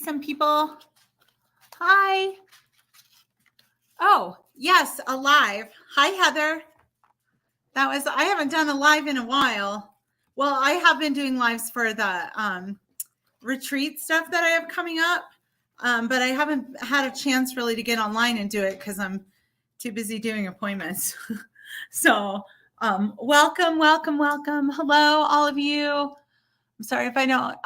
some people. Hi. Oh, yes, a live. Hi, Heather. I haven't done a live in a while. Well, I have been doing lives for the retreat stuff that I have coming up. But I haven't had a chance really to get online and do it because I'm too busy doing appointments. So welcome. Hello, all of you. I'm sorry if I don't.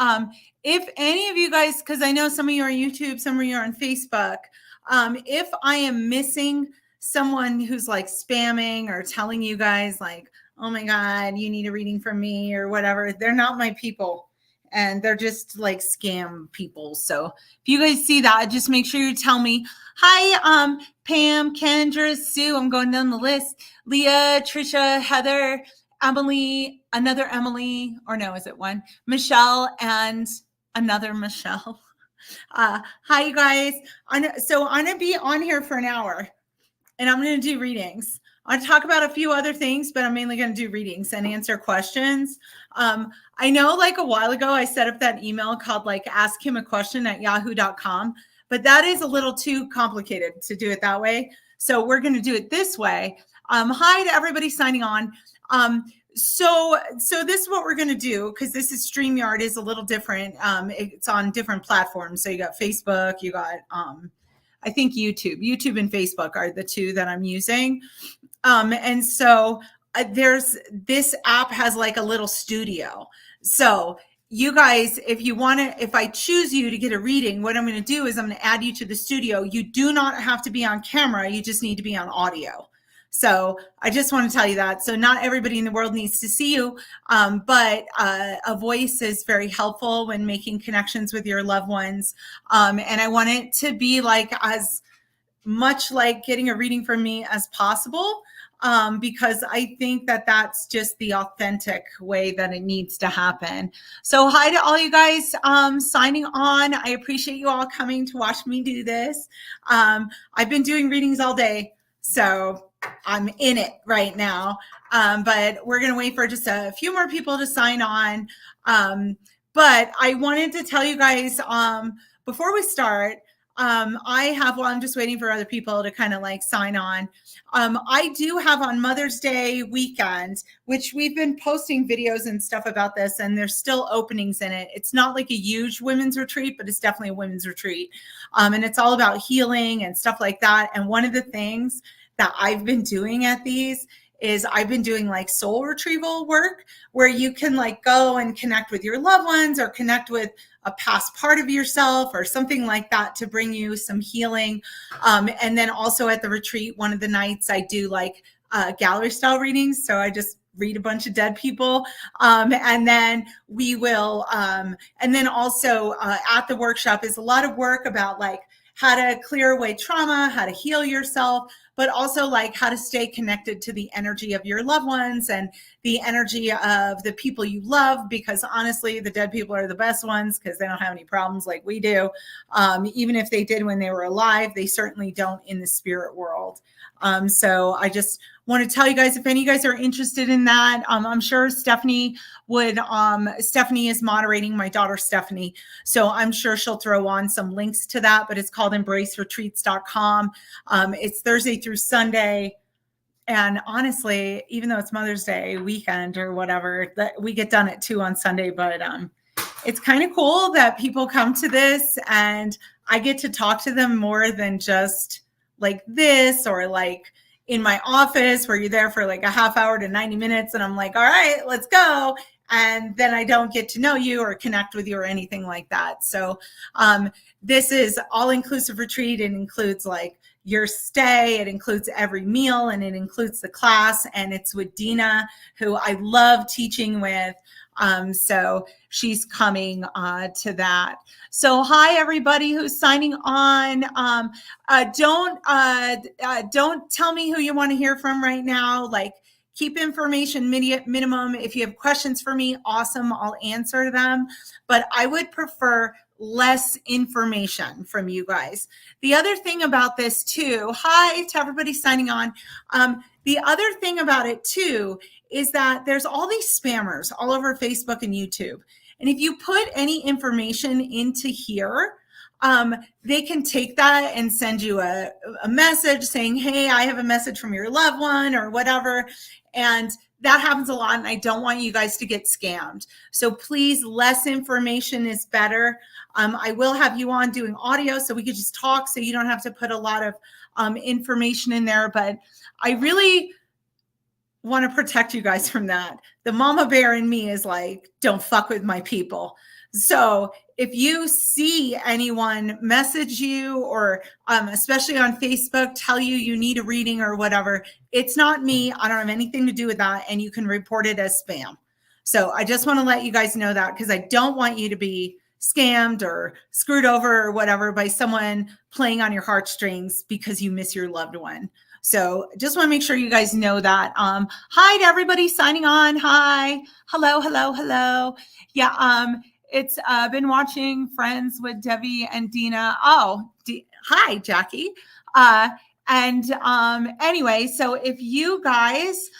If any of you guys, because I know some of you are on YouTube, some of you are on Facebook. If I am missing someone who's like spamming or telling you guys like, oh my God, you need a reading from me or whatever, they're not my people. And they're just like scam people. So if you guys see that, just make sure you tell me. Hi, Pam, Kendra, Sue. I'm going down the list. Leah, Trisha, Heather, Emily, another Emily, or no, is it one? Michelle and another Michelle. Hi, you guys. So I'm going to be on here for an hour and I'm going to do readings. I'll talk about a few other things, but I'm mainly going to do readings and answer questions. I know like a while ago, I set up that email called like ask him a question at yahoo.com, but that is a little too complicated to do it that way. So we're going to do it this way. Hi to everybody signing on. So this is what we're going to do because this is StreamYard is a little different. It's on different platforms. So you got Facebook, you got, I think YouTube and Facebook are the two that I'm using. And so there's this app has like a little studio. So you guys, if I choose you to get a reading, what I'm going to do is I'm going to add you to the studio. You do not have to be on camera. You just need to be on audio. So I just want to tell you that. So not everybody in the world needs to see you, but a voice is very helpful when making connections with your loved ones. And I want it to be like as much like getting a reading from me as possible. Because I think that that's just the authentic way that it needs to happen. So hi to all you guys signing on. I appreciate you all coming to watch me do this. I've been doing readings all day, so I'm in it right now. But we're going to wait for just a few more people to sign on. But I wanted to tell you guys before we start, I'm just waiting for other people to kind of like sign on. I do have on Mother's Day weekend, which we've been posting videos and stuff about this, and there's still openings in it. It's not like a huge women's retreat, but it's definitely a women's retreat. And it's all about healing and stuff like that. And one of the things that I've been doing at these is I've been doing like soul retrieval work where you can like go and connect with your loved ones or connect with a past part of yourself or something like that to bring you some healing. And then also at the retreat, one of the nights I do like gallery style readings. So I just read a bunch of dead people. And then we will, and then also at the workshop is a lot of work about like how to clear away trauma, how to heal yourself, but also like how to stay connected to the energy of your loved ones and the energy of the people you love, because honestly, the dead people are the best ones because they don't have any problems like we do. Even if they did when they were alive, they certainly don't in the spirit world. So I just want to tell you guys, if any of you guys are interested in that, I'm sure Stephanie is moderating, my daughter Stephanie. So I'm sure she'll throw on some links to that, but it's called embraceretreats.com. It's Thursday through Sunday. And honestly, even though it's Mother's Day weekend or whatever, that we get done at 2 on Sunday, but it's kind of cool that people come to this and I get to talk to them more than just like this or like in my office where you're there for like a half hour to 90 minutes and I'm like, all right, let's go. And then I don't get to know you or connect with you or anything like that. So this is all-inclusive retreat. It includes like your stay, it includes every meal, and it includes the class. And it's with Dina, who I love teaching with. So she's coming to that. So hi, everybody who's signing on. Don't tell me who you want to hear from right now. Like, keep information minimum. If you have questions for me, awesome, I'll answer them. But I would prefer less information from you guys. The other thing about this too, hi to everybody signing on. The other thing about it too is that there's all these spammers all over Facebook and YouTube. And if you put any information into here, they can take that and send you a message saying, hey, I have a message from your loved one or whatever. And that happens a lot. And I don't want you guys to get scammed. So please, less information is better. I will have you on doing audio so we could just talk so you don't have to put a lot of information in there. But I really want to protect you guys from that. The mama bear in me is like, don't fuck with my people. So if you see anyone message you or especially on Facebook, tell you you need a reading or whatever, it's not me. I don't have anything to do with that. And you can report it as spam. So I just want to let you guys know that, because I don't want you to be scammed or screwed over or whatever by someone playing on your heartstrings because you miss your loved one. So just want to make sure you guys know that. Hi to everybody signing on. Hi. Hello, hello, hello. Yeah. It's been watching Friends with Debbie and Dina. Oh, hi, Jackie. Anyway, so if you guys,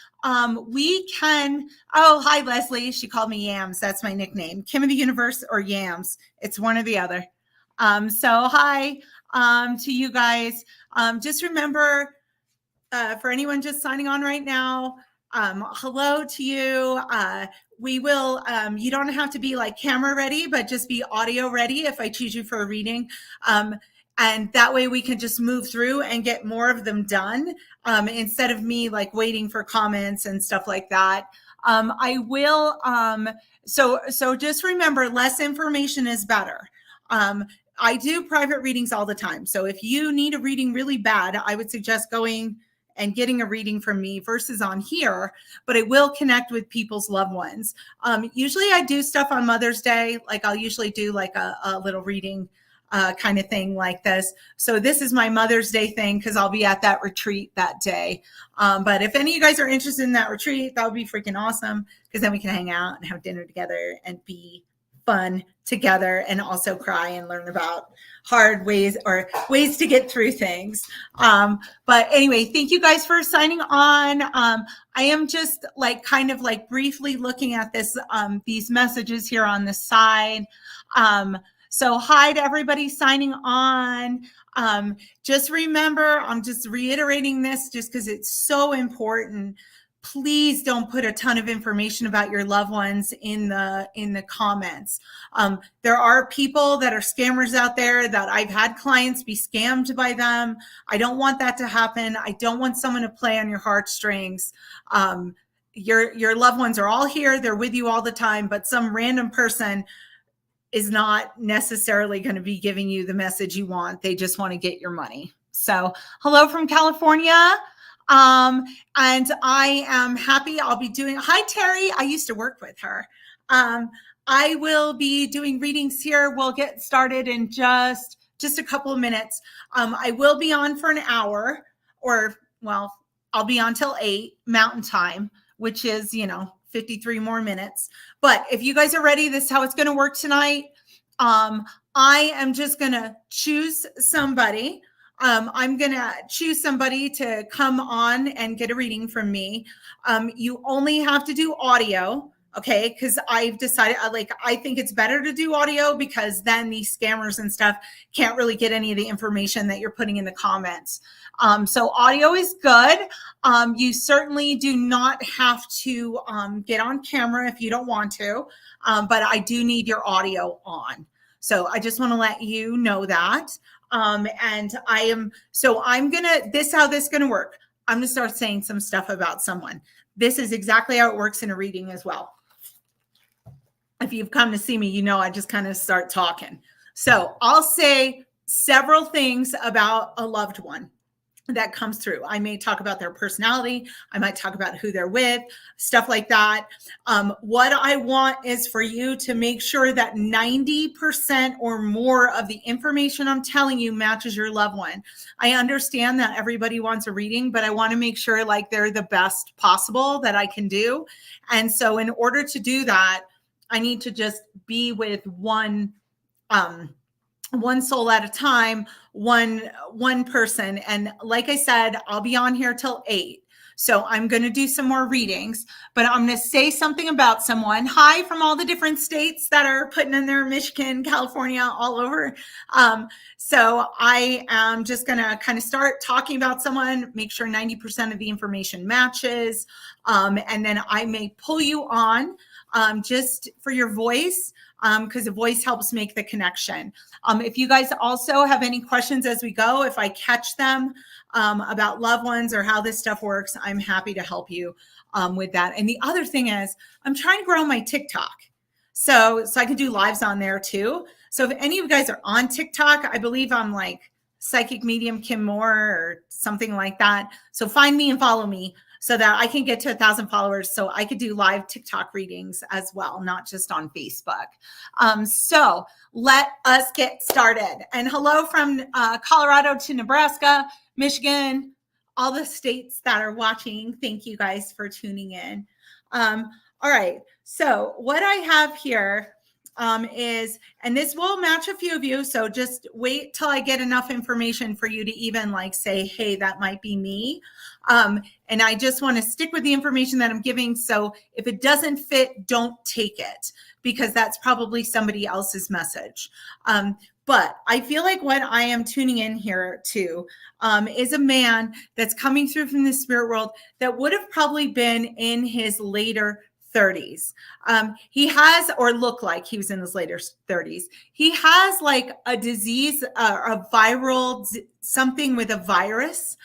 we can, oh, hi, Leslie. She called me Yams. That's my nickname. Kim of the Universe or Yams. It's one or the other. So hi to you guys. Just remember, for anyone just signing on right now, hello to you. We will, you don't have to be like camera ready, but just be audio ready if I choose you for a reading. And that way we can just move through and get more of them done instead of me like waiting for comments and stuff like that. I will, so just remember, less information is better. I do private readings all the time. So if you need a reading really bad, I would suggest going and getting a reading from me versus on here, but it will connect with people's loved ones. Usually I do stuff on Mother's Day. Like I'll usually do like a little reading kind of thing like this. So this is my Mother's Day thing because I'll be at that retreat that day. But if any of you guys are interested in that retreat, that would be freaking awesome, because then we can hang out and have dinner together and be fun together and also cry and learn about hard ways or ways to get through things. But anyway, thank you guys for signing on. I am just like kind of like briefly looking at this, these messages here on the side. So hi to everybody signing on. Just remember, I'm just reiterating this just because it's so important. Please don't put a ton of information about your loved ones in the comments. There are people that are scammers out there that I've had clients be scammed by them. I don't want that to happen. I don't want someone to play on your heartstrings. Your loved ones are all here. They're with you all the time, but some random person is not necessarily going to be giving you the message you want. They just want to get your money. So hello from California. And I am happy. I'll be doing, hi, Terry. I used to work with her. I will be doing readings here. We'll get started in just a couple of minutes. I will be on for an hour, or, well, I'll be on till 8 Mountain Time, which is, 53 more minutes. But if you guys are ready, this is how it's going to work tonight. I am just going to choose somebody. I'm going to choose somebody to come on and get a reading from me. You only have to do audio, okay? Because I've decided, I think it's better to do audio, because then these scammers and stuff can't really get any of the information that you're putting in the comments. So audio is good. You certainly do not have to get on camera if you don't want to, but I do need your audio on. So I just want to let you know that. And I'm gonna, how this is gonna work. I'm gonna start saying some stuff about someone. This is exactly how it works in a reading as well. If you've come to see me, I just kind of start talking. So I'll say several things about a loved one that comes through. I may talk about their personality. I might talk about who they're with, stuff like that. What I want is for you to make sure that 90% or more of the information I'm telling you matches your loved one. I understand that everybody wants a reading, but I want to make sure like they're the best possible that I can do. And so in order to do that, I need to just be with one soul at a time, one person. And like I said, I'll be on here till 8. So I'm going to do some more readings, but I'm going to say something about someone. Hi from all the different states that are putting in there, Michigan, California, all over. So I am just going to kind of start talking about someone, make sure 90% of the information matches. And then I may pull you on just for your voice, because the voice helps make the connection. If you guys also have any questions as we go, if I catch them about loved ones or how this stuff works, I'm happy to help you with that. And the other thing is, I'm trying to grow my TikTok. So I can do lives on there too. So if any of you guys are on TikTok, I believe I'm like Psychic Medium Kim Moore or something like that. So find me and follow me so that I can get to 1,000 followers. So I could do live TikTok readings as well, not just on Facebook. So let us get started. And hello from Colorado to Nebraska, Michigan, all the states that are watching. Thank you guys for tuning in. All right. So what I have here is, and this will match a few of you. So just wait till I get enough information for you to even like say, hey, that might be me. And I just want to stick with the information that I'm giving. So if it doesn't fit, don't take it, because that's probably somebody else's message. But I feel like what I am tuning in here to is a man that's coming through from the spirit world that would have probably been in his later 30s. He has, or looked like he was in his later 30s. He has like a disease, a viral, something with a virus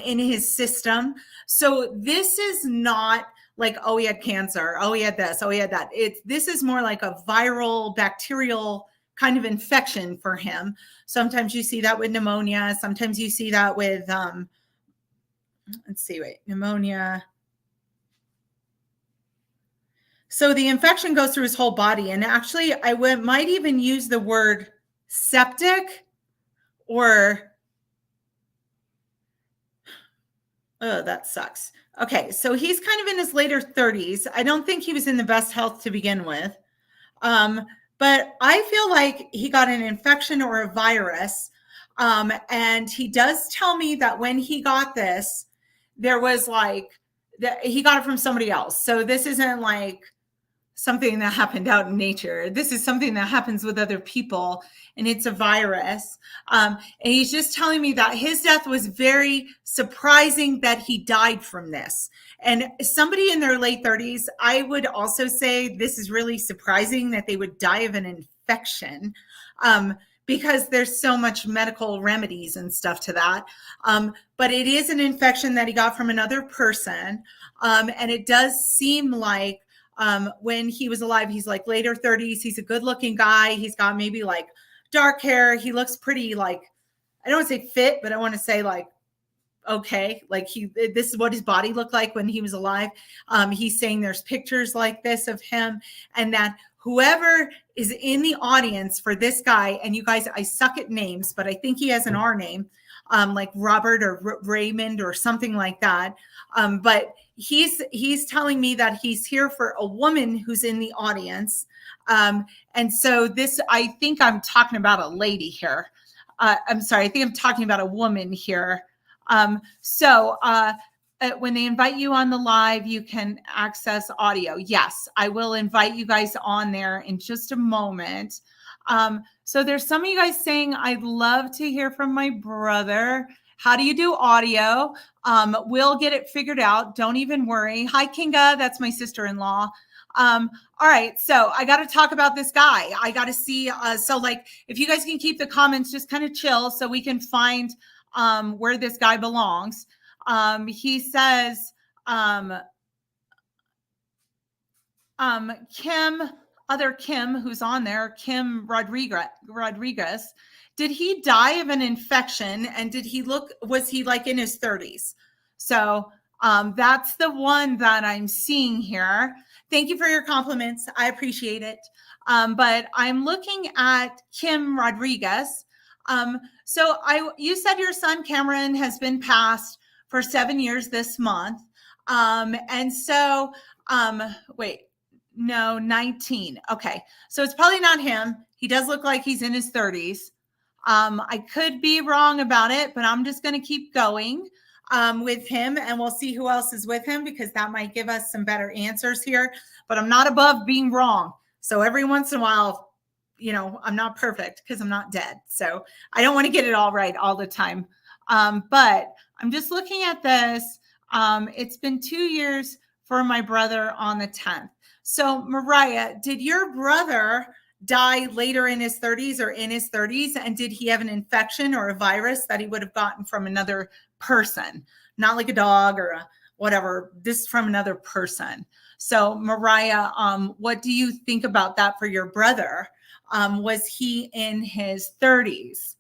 in his system. So this is not like, oh, he had cancer, oh, he had this, oh, he had that. This is more like a viral, bacterial kind of infection for him. Sometimes you see that with pneumonia. Sometimes you see that with, pneumonia. So the infection goes through his whole body. And actually, I might even use the word septic or, oh, that sucks. Okay, so he's kind of in his later 30s. I don't think he was in the best health to begin with. But I feel like he got an infection or a virus. And he does tell me that when he got this, there was like, that he got it from somebody else. So this isn't like something that happened out in nature. This is something that happens with other people, and it's a virus. And he's just telling me that his death was very surprising, that he died from this. And somebody in their late 30s, I would also say this is really surprising that they would die of an infection, because there's so much medical remedies and stuff to that. But it is an infection that he got from another person. And it does seem like when he was alive, he's like later 30s. He's a good looking guy. He's got maybe like dark hair. He looks pretty, like, I don't want to say fit, but I want to say like, okay, like this is what his body looked like when he was alive. He's saying there's pictures like this of him, and that whoever is in the audience for this guy, and you guys, I suck at names, but I think he has an R name, like Robert or Raymond or something like that. But he's telling me that he's here for a woman who's in the audience. And so this, I think I'm talking about a lady here. I'm sorry, I think I'm talking about a woman here. When they invite you on the live, you can access audio. Yes, I will invite you guys on there in just a moment. So there's some of you guys saying, I'd love to hear from my brother. How do you do audio? We'll get it figured out. Don't even worry. Hi, Kinga. That's my sister-in-law. All right. So I got to talk about this guy. I got to see. So like, if you guys can keep the comments just kind of chill so we can find where this guy belongs. He says, Kim, who's on there, Kim Rodriguez, did he die of an infection? And was he like in his 30s? So that's the one that I'm seeing here. Thank you for your compliments. I appreciate it. But I'm looking at Kim Rodriguez. So you said your son Cameron has been passed for 7 years this month. And so, 19. Okay. So it's probably not him. He does look like he's in his 30s. I could be wrong about it, but I'm just going to keep going. with him, and we'll see who else is with him because that might give us some better answers here. But I'm not above being wrong. So every once in a while, I'm not perfect because I'm not dead. So I don't want to get it all right all the time. But I'm just looking at this. It's been 2 years for my brother on the 10th. So Mariah, did your brother die later in his 30s or in his 30s? And did he have an infection or a virus that he would have gotten from another person? Not like a dog or whatever, this from another person. So Mariah, what do you think about that for your brother? Was he in his 30s?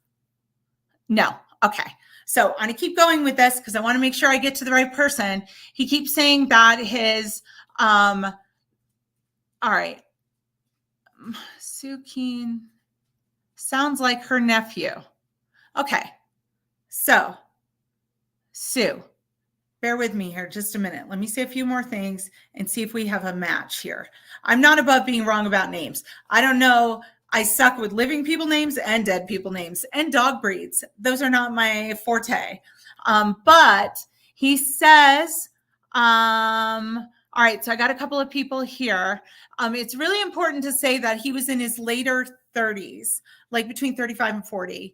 No. Okay. So I'm going to keep going with this because I want to make sure I get to the right person. He keeps saying that his, all right. Sue Keen sounds like her nephew. Okay. So Sue, bear with me here just a minute. Let me say a few more things and see if we have a match here. I'm not above being wrong about names. I don't know. I suck with living people names and dead people names and dog breeds. Those are not my forte. But he says, all right, so I got a couple of people here. It's really important to say that he was in his later 30s, like between 35 and 40,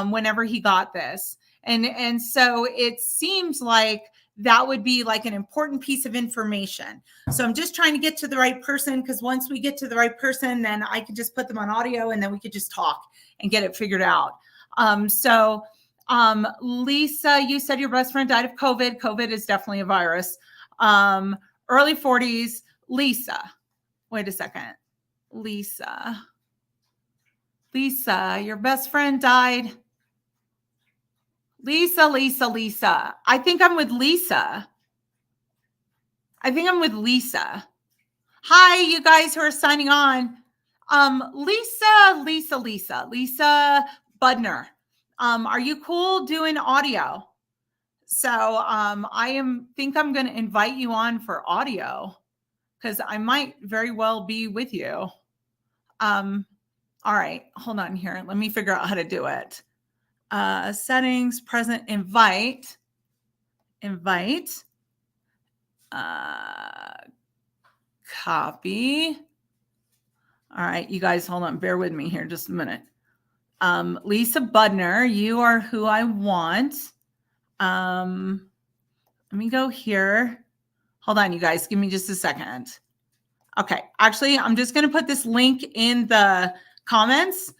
whenever he got this. And so it seems like that would be like an important piece of information. So I'm just trying to get to the right person because once we get to the right person, then I can just put them on audio and then we could just talk and get it figured out. Lisa, you said your best friend died of COVID. COVID is definitely a virus. Early 40s, Lisa. Wait a second. Lisa, your best friend died. Lisa. I think I'm with Lisa. Hi, you guys who are signing on. Lisa Budner. Are you cool doing audio? So think I'm going to invite you on for audio because I might very well be with you. All right, hold on here. Let me figure out how to do it. Settings, present, invite. Copy. All right, you guys, hold on. Bear with me here just a minute. Lisa Budner, you are who I want. Let me go here. Hold on, you guys. Give me just a second. Okay. Actually, I'm just going to put this link in the comments.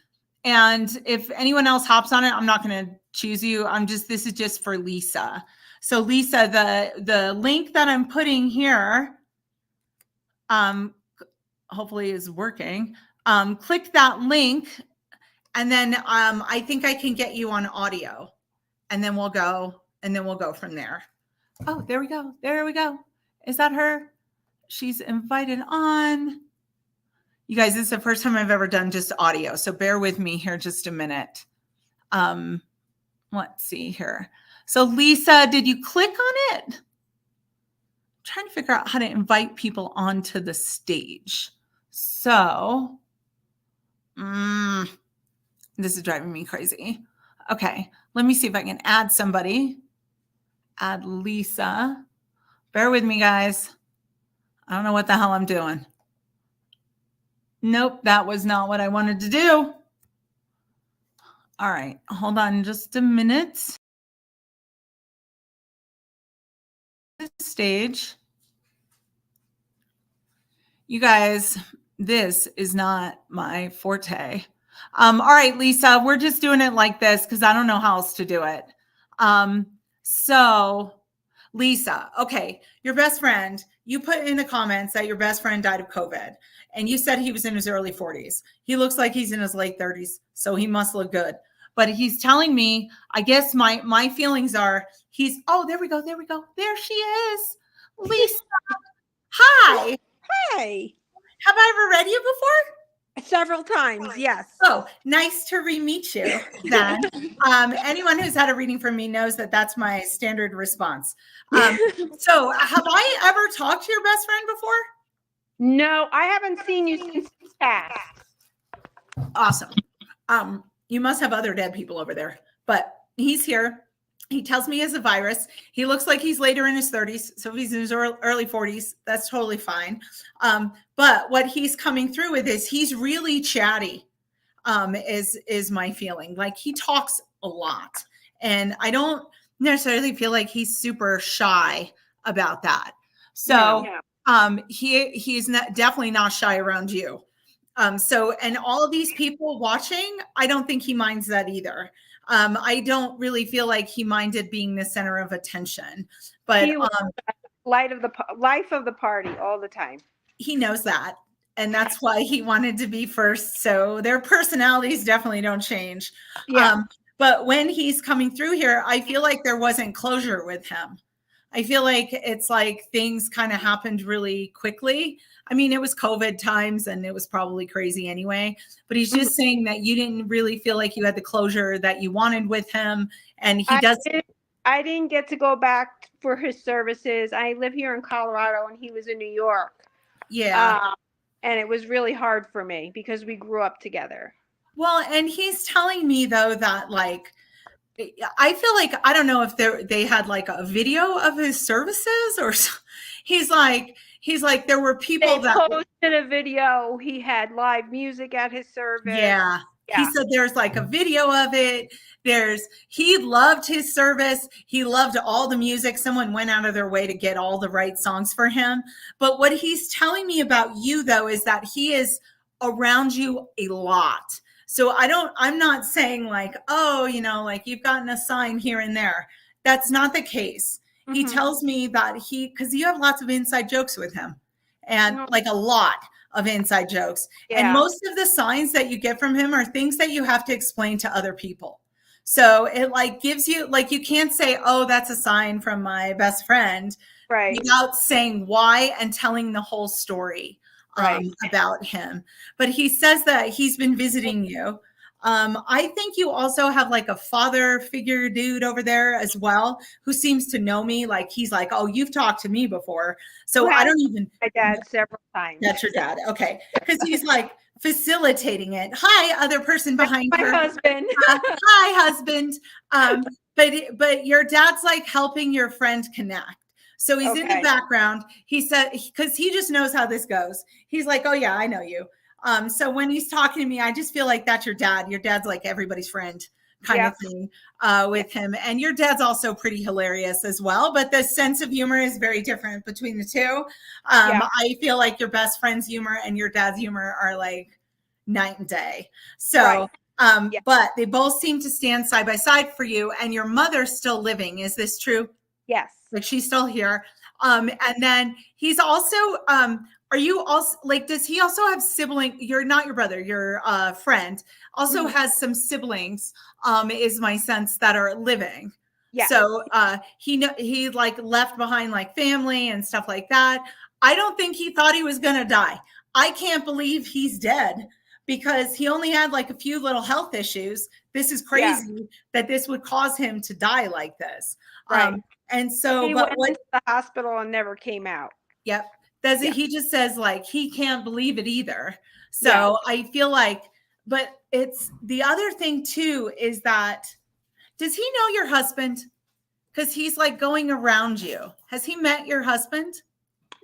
And if anyone else hops on it, I'm not going to choose you. This is just for Lisa. So Lisa, the link that I'm putting here, hopefully is working. Click that link. And then I think I can get you on audio. And then we'll go from there. Oh, there we go. Is that her? She's invited on. You guys, this is the first time I've ever done just audio. So bear with me here just a minute. Let's see here. So Lisa, did you click on it? I'm trying to figure out how to invite people onto the stage. So this is driving me crazy. Okay, let me see if I can add somebody. Add Lisa. Bear with me, guys. I don't know what the hell I'm doing. Nope, that was not what I wanted to do. All right, hold on just a minute. Stage. You guys, this is not my forte. All right, Lisa, we're just doing it like this because I don't know how else to do it. So Lisa, okay, your best friend, you put in the comments that your best friend died of COVID and you said he was in his early 40s. He looks like he's in his late 30s, so he must look good. But he's telling me, I guess my feelings are there we go. There she is. Lisa. Hi. Hey. Have I ever read you before? Several times, yes. Oh, nice to re-meet you then. Anyone who's had a reading from me knows that that's my standard response. So have I ever talked to your best friend before? No, I haven't seen you since past. Awesome. You must have other dead people over there, but he's here. He tells me he has a virus. He looks like he's later in his 30s. So if he's in his early 40s, that's totally fine. But what he's coming through with is he's really chatty, is my feeling. Like he talks a lot. And I don't necessarily feel like he's super shy about that. So he's definitely not shy around you. So, and all of these people watching, I don't think he minds that either. I don't really feel like he minded being the center of attention, but He was life of the party all the time. He knows that. And that's why he wanted to be first. So their personalities definitely don't change. Yeah. But when he's coming through here, I feel like there wasn't closure with him. I feel like it's like things kind of happened really quickly. I mean, it was COVID times and it was probably crazy anyway, but he's just saying that you didn't really feel like you had the closure that you wanted with him. And I didn't get to go back for his services. I live here in Colorado and he was in New York. Yeah. And it was really hard for me because we grew up together. Well, and he's telling me though that like, I feel like, I don't know if they had like a video of his services or he's like, there were people that posted a video. He had live music at his service. Yeah. He said there's like a video of it. He loved his service. He loved all the music. Someone went out of their way to get all the right songs for him. But what he's telling me about you though, is that he is around you a lot. So I'm not saying like, oh, like you've gotten a sign here and there. That's not the case. Mm-hmm. He tells me that because you have lots of inside jokes with him and like a lot of inside jokes. Yeah. And most of the signs that you get from him are things that you have to explain to other people. So it like gives you, like, you can't say, oh, that's a sign from my best friend, right, without saying why and telling the whole story about him. But he says that he's been visiting you. I think you also have like a father figure dude over there as well, who seems to know me. Like he's like, oh, you've talked to me before. So I don't even. My dad several times. That's your dad. Okay. Because he's like facilitating it. Hi, other person behind my husband. Hi, husband. But your dad's like helping your friend connect. So he's in the background. He said, because he just knows how this goes. He's like, oh yeah, I know you. So when he's talking to me, I just feel like that's your dad. Your dad's like everybody's friend kind of thing with him. And your dad's also pretty hilarious as well. But the sense of humor is very different between the two. I feel like your best friend's humor and your dad's humor are like night and day. So, but they both seem to stand side by side for you. And your mother's still living. Is this true? Yes. Like she's still here. And then he's also, are you also like, does he also have siblings? You're not your brother, your friend also has some siblings, is my sense, that are living. Yeah. So he like left behind like family and stuff like that. I don't think he thought he was going to die. I can't believe he's dead because he only had like a few little health issues. This is crazy that this would cause him to die like this. Right. And so, he went to the hospital and never came out. Yep. He just says like, he can't believe it either. So I feel like, but it's the other thing too, is that, does he know your husband? Because he's like going around you. Has he met your husband?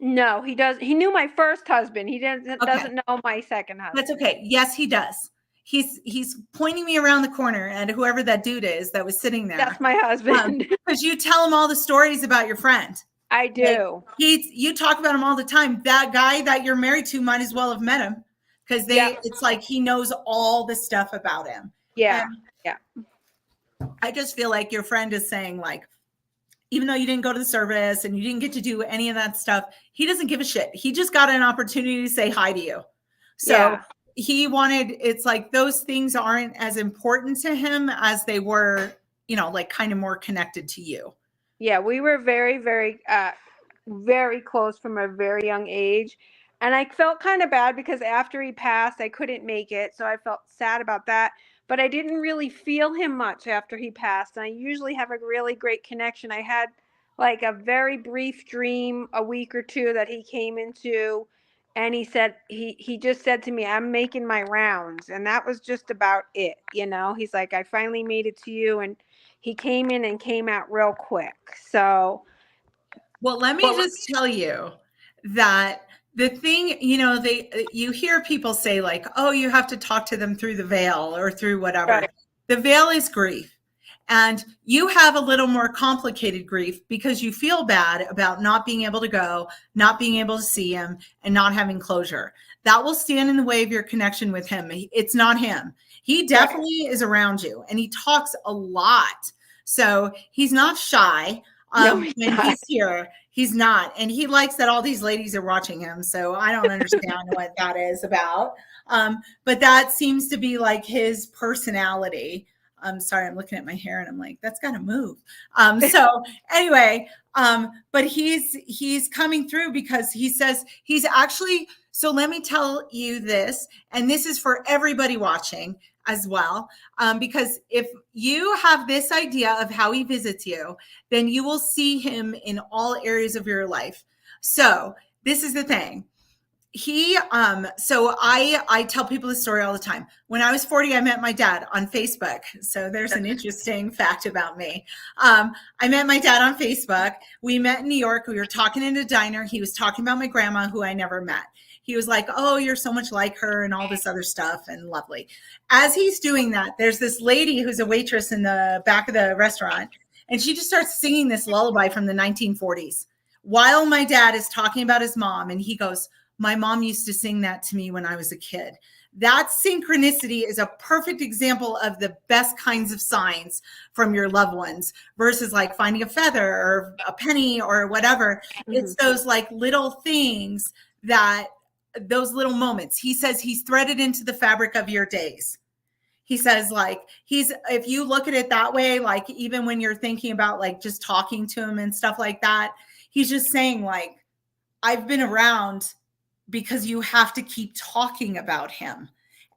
No, he does. He knew my first husband. He doesn't know my second husband. That's okay. Yes, he does. He's pointing me around the corner at whoever that dude is that was sitting there. That's my husband. Because you tell him all the stories about your friend. I do. Like, you talk about him all the time. That guy that you're married to might as well have met him because it's like he knows all the stuff about him. Yeah. And I just feel like your friend is saying like, even though you didn't go to the service and you didn't get to do any of that stuff, he doesn't give a shit. He just got an opportunity to say hi to you. So he wanted, it's like those things aren't as important to him as they were, like kind of more connected to you. Yeah, we were very, very, very close from a very young age. And I felt kind of bad because after he passed, I couldn't make it. So I felt sad about that. But I didn't really feel him much after he passed. And I usually have a really great connection. I had like a very brief dream a week or two that he came into. And he said, he just said to me, I'm making my rounds. And that was just about it. He's like, I finally made it to you. And he came in and came out real quick. So, well, let me just tell you that the thing, you hear people say like, oh, you have to talk to them through the veil or through whatever. Right. The veil is grief. And you have a little more complicated grief because you feel bad about not being able to go, not being able to see him, and not having closure. That will stand in the way of your connection with him. It's not him. He definitely is around you, and he talks a lot. So he's not shy. No, When he's here, he's not. And he likes that all these ladies are watching him. So I don't understand what that is about. But that seems to be like his personality. I'm sorry, I'm looking at my hair and I'm like, that's got to move. So anyway, but he's coming through because he says he's actually, so let me tell you this, and this is for everybody watching as well, because if you have this idea of how he visits you, then you will see him in all areas of your life. So this is the thing. So I tell people this story all the time. When I was 40, I met my dad on Facebook. So there's an interesting fact about me. I met my dad on Facebook. We met in New York. We were talking in a diner. He was talking about my grandma, who I never met. He was like, oh, you're so much like her and all this other stuff, and lovely. As he's doing that, there's this lady who's a waitress in the back of the restaurant, and she just starts singing this lullaby from the 1940s while my dad is talking about his mom, and he goes, my mom used to sing that to me when I was a kid. That synchronicity is a perfect example of the best kinds of signs from your loved ones versus like finding a feather or a penny or whatever. Mm-hmm. It's those like little things those little moments. He says he's threaded into the fabric of your days. He says like if you look at it that way, like even when you're thinking about like just talking to him and stuff like that, he's just saying like, I've been around because you have to keep talking about him.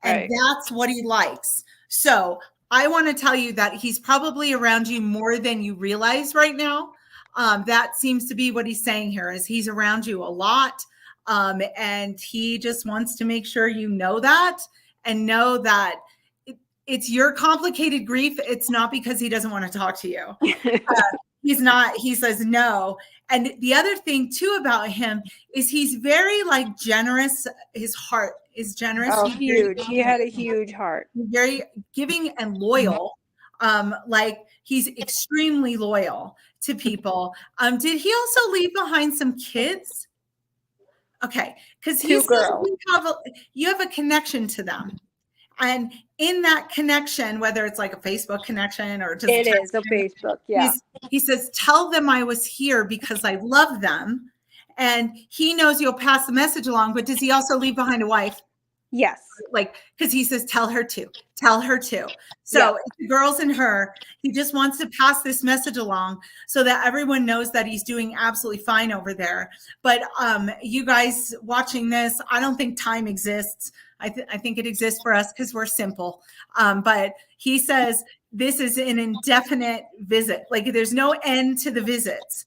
And right. That's what he likes. So I want to tell you that he's probably around you more than you realize right now. That seems to be what he's saying here is he's around you a lot. And he just wants to make sure you know that and know that it's your complicated grief. It's not because he doesn't want to talk to you. He's not, he says no. And the other thing too about him is he's very like generous. His heart is generous. Oh, huge. He had a huge heart. Very giving and loyal. Like he's extremely loyal to people. Did he also leave behind some kids? Okay. Because he's you have a connection to them. And in that connection, whether it's like a Facebook connection or just it is a Facebook, yeah. He says, tell them I was here because I love them. And he knows you'll pass the message along, but does he also leave behind a wife? Yes. Like, because he says, tell her to. So yeah. It's the girls and her. He just wants to pass this message along so that everyone knows that he's doing absolutely fine over there. But you guys watching this, I don't think time exists. I think it exists for us because we're simple. But he says this is an indefinite visit. Like there's no end to the visits,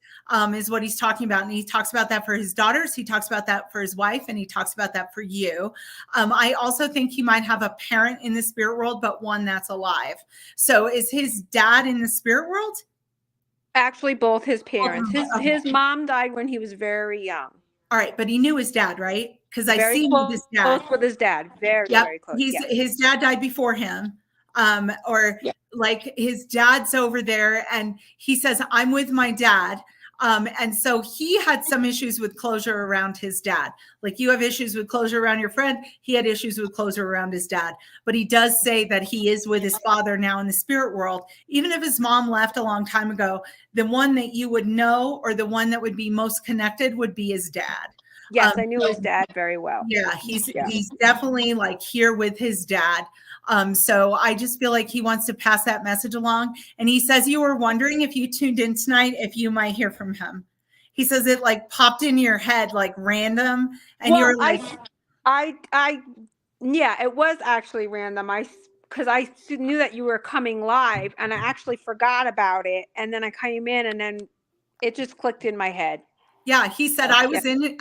is what he's talking about. And he talks about that for his daughters. He talks about that for his wife. And he talks about that for you. I also think he might have a parent in the spirit world, but one that's alive. So is his dad in the spirit world? Actually, both his parents. His mom died when he was very young. All right. But he knew his dad, right? Because I see his dad. Close with his dad. Very close. His dad died before him. Like his dad's over there and he says, I'm with my dad. And so he had some issues with closure around his dad. Like you have issues with closure around your friend. He had issues with closure around his dad. But he does say that he is with his father now in the spirit world. Even if his mom left a long time ago, the one that you would know or the one that would be most connected would be his dad. Yes, I knew his dad very well. Yeah, he's definitely like here with his dad. So I just feel like he wants to pass that message along. And he says you were wondering if you tuned in tonight, if you might hear from him. He says it like popped in your head like random, and you're like, yeah, it was actually random. Because I knew that you were coming live, and I actually forgot about it, and then I came in, and then it just clicked in my head. Yeah, he said, I was in.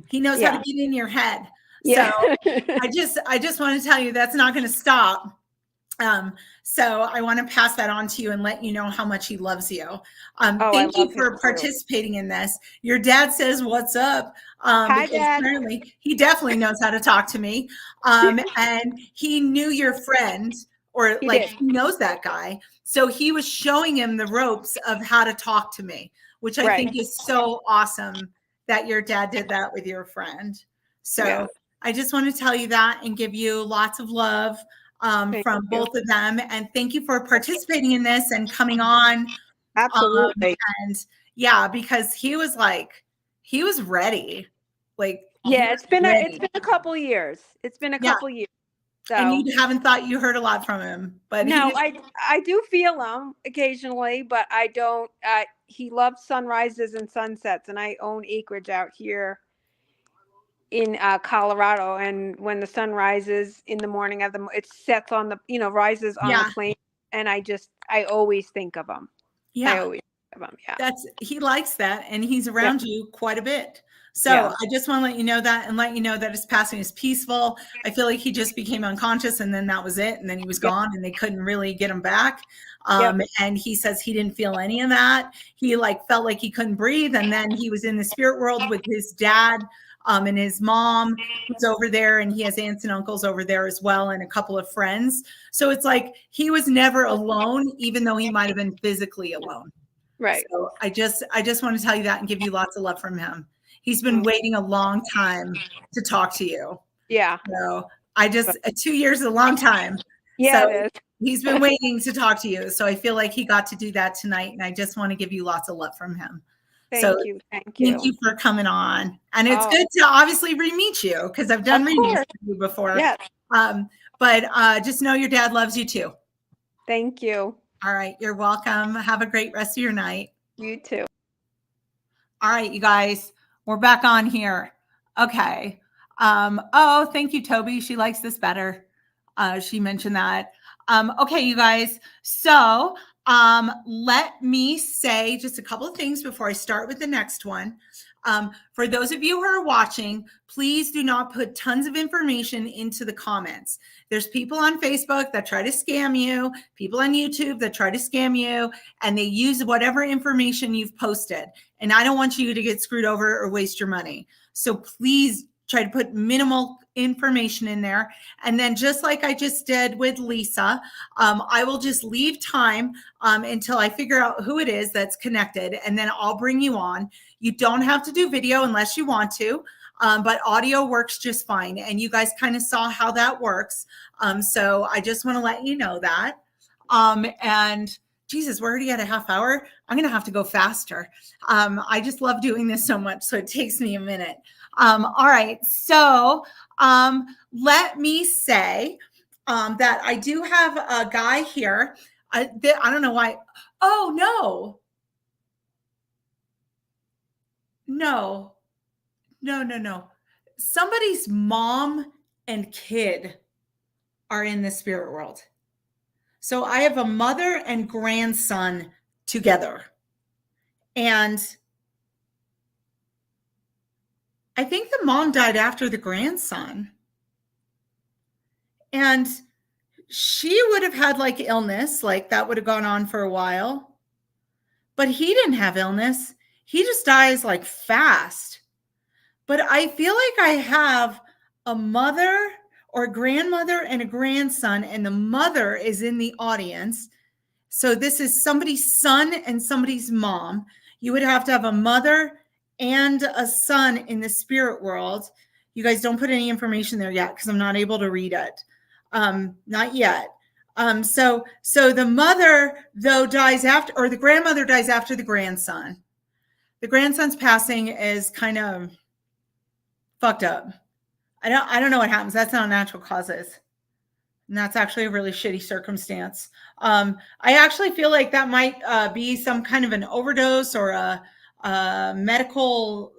He knows how to get in your head. Yeah. So I just want to tell you that's not going to stop. So I want to pass that on to you and let you know how much he loves you. Oh, I Thank you love him for too. participating in this. Your dad says, "What's up?" Hi, Because Dad. apparently he definitely knows how to talk to me. And he knew your friend, or He like did. he knows that guy. So he was showing him the ropes of how to talk to me, which I Right. think is so awesome that your dad did that with your friend. So Yeah. I just want to tell you that and give you lots of love Thank from you. both of them. And thank you for participating in this and coming on. Absolutely. And yeah, because he was ready. Like, he Yeah, was it's ready. been a couple years. It's been a Yeah. couple years. And So you haven't thought you heard a lot from him, but he no, did. I do feel him occasionally, but I don't. He loves sunrises and sunsets, and I own acreage out here in Colorado. And when the sun rises in the morning, it sets on the rises on the Yeah. plain, and I always think of him. I Yeah. always think of him. Yeah. He likes that, and he's Yeah. around you quite a bit. So Yeah. I just want to let you know that, and let you know that his passing is peaceful. I feel like he just became unconscious, and then that was it, and then he was Yep. gone, and they couldn't really get him back. Yep. And he says he didn't feel any of that. He felt like he couldn't breathe, and then he was in the spirit world with his dad, and his mom was over there, and he has aunts and uncles over there as well, and a couple of friends. So it's like he was never alone, even though he might have been physically alone. Right. So I just want to tell you that and give you lots of love from him. He's been waiting a long time to talk to you. Yeah. So 2 years is a long time. Yeah, So it is. he's been waiting to talk to you. So I feel like he got to do that tonight, and I just want to give you lots of love from him. So Thank you. Thank thank you. you for coming on. And it's Oh, good to obviously re-meet you, because I've done of readings course. with you before. Yes. But just know your dad loves you too. Thank you. All right. You're welcome. Have a great rest of your night. You too. All right, you guys, we're back on here. Okay. Oh, thank you, Toby. She likes this better. She mentioned that. Okay, you guys. So let me say just a couple of things before I start with the next one. For those of you who are watching, please do not put tons of information into the comments. There's people on Facebook that try to scam you, people on YouTube that try to scam you, and they use whatever information you've posted. And I don't want you to get screwed over or waste your money. So please try to put minimal information in there. And then just like I just did with Lisa, I will just leave time until I figure out who it is that's connected, and then I'll bring you on. You don't have to do video unless you want to, but audio works just fine. And you guys kind of saw how that works. So I just want to let you know that. And Jesus, we're already at a half hour. I'm going to have to go faster. I just love doing this so much, so it takes me a minute. All right. So let me say that I do have a guy here. I don't know why. Oh, no. No. Somebody's mom and kid are in the spirit world. So I have a mother and grandson together. And I think the mom died after the grandson. And she would have had illness, that would have gone on for a while. But he didn't have illness. He just dies fast. But I feel like I have a mother or a grandmother and a grandson, and the mother is in the audience. So this is somebody's son and somebody's mom. You would have to have a mother and a son in the spirit world. You guys don't put any information there yet because I'm not able to read it. Not yet. So the mother, though, dies after, or the grandmother dies after the grandson. The grandson's passing is kind of fucked up. I don't know what happens. That's not natural causes. And that's actually a really shitty circumstance. I actually feel like that might be some kind of an overdose or a medical,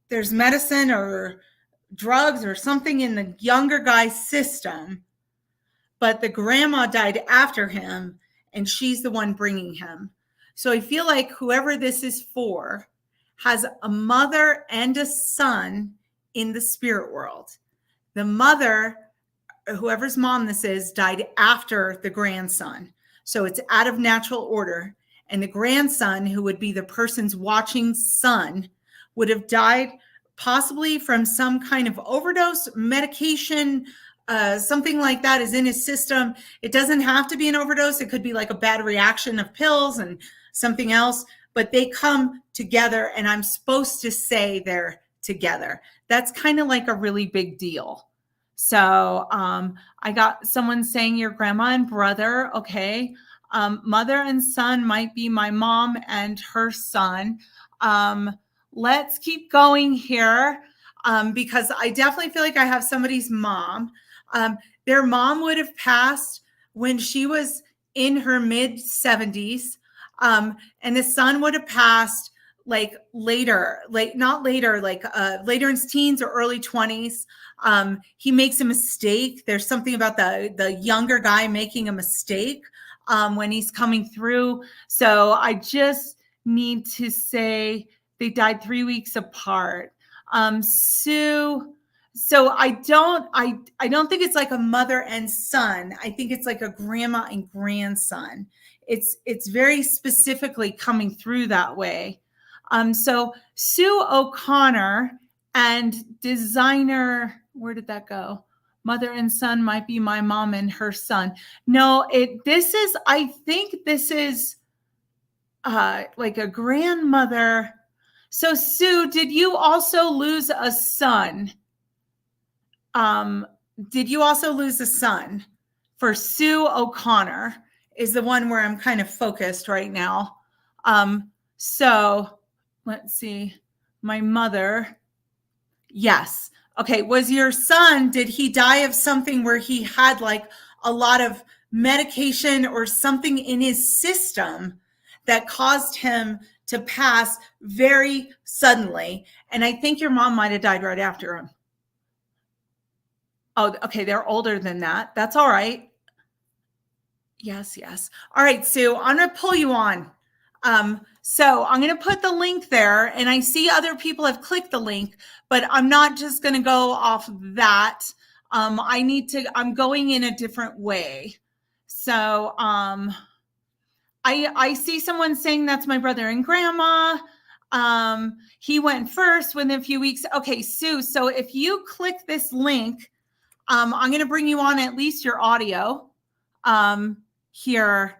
there's medicine or drugs or something in the younger guy's system. But the grandma died after him, and she's the one bringing him. So I feel like whoever this is for has a mother and a son in the spirit world. The mother, whoever's mom this is died after the grandson. So it's out of natural order. And the grandson, who would be the person's watching son, would have died possibly from some kind of overdose, medication, something like that is in his system. It doesn't have to be an overdose. It could be like a bad reaction of pills and something else, but they come together, and I'm supposed to say they're together. That's kind of like a really big deal. So I got someone saying your grandma and brother. Okay. Mother and son might be my mom and her son. Let's keep going here because I definitely feel like I have somebody's mom. Their mom would have passed when she was in her mid 70s. And the son would have passed like later, not later, later in his teens or early 20s. He makes a mistake. There's something about the younger guy making a mistake when he's coming through. So I just need to say they died 3 weeks apart. Sue, so I don't think it's like a mother and son. I think it's like a grandma and grandson. It's very specifically coming through that way. So Sue O'Connor and designer, where did that go? Mother and son might be my mom and her son. No, I think this is like a grandmother. So Sue, did you also lose a son? Did you also lose a son? For Sue O'Connor is the one where I'm kind of focused right now. So let's see. My mother. Yes. Okay. Was your son, did he die of something where he had like a lot of medication or something in his system that caused him to pass very suddenly? And I think your mom might have died right after him. Oh, okay. They're older than that. That's all right. Yes. All right, Sue, I'm going to pull you on. So I'm going to put the link there, and I see other people have clicked the link, but I'm not just going to go off that. I'm going in a different way. So I see someone saying that's my brother and grandma. He went first within a few weeks. Okay, Sue, so if you click this link, I'm going to bring you on at least your audio here.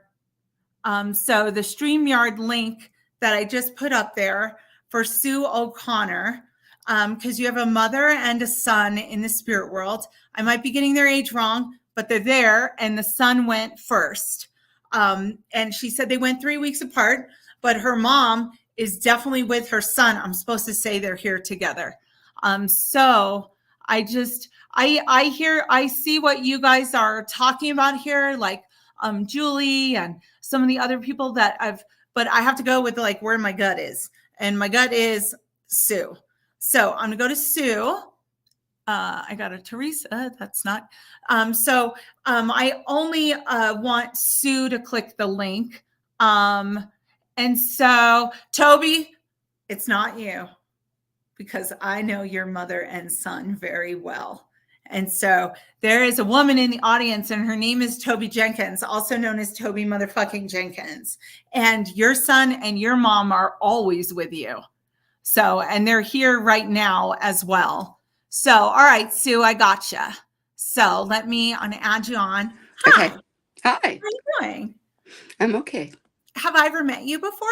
So the StreamYard link that I just put up there for Sue O'Connor, because you have a mother and a son in the spirit world. I might be getting their age wrong, but they're there, and the son went first. And she said they went 3 weeks apart, but her mom is definitely with her son. I'm supposed to say they're here together. So I see what you guys are talking about here, like Julie and some of the other people but I have to go with like where my gut is, and my gut is Sue. So I'm gonna go to Sue. I got a Teresa. That's not. I only want Sue to click the link. And so Toby, it's not you, because I know your mother and son very well. And so there is a woman in the audience, and her name is Toby Jenkins, also known as Toby motherfucking Jenkins. And your son and your mom are always with you. So, and they're here right now as well. So, all right, Sue, I gotcha. So I'm going to add you on. Hi. Okay. Hi. How are you doing? I'm okay. Have I ever met you before?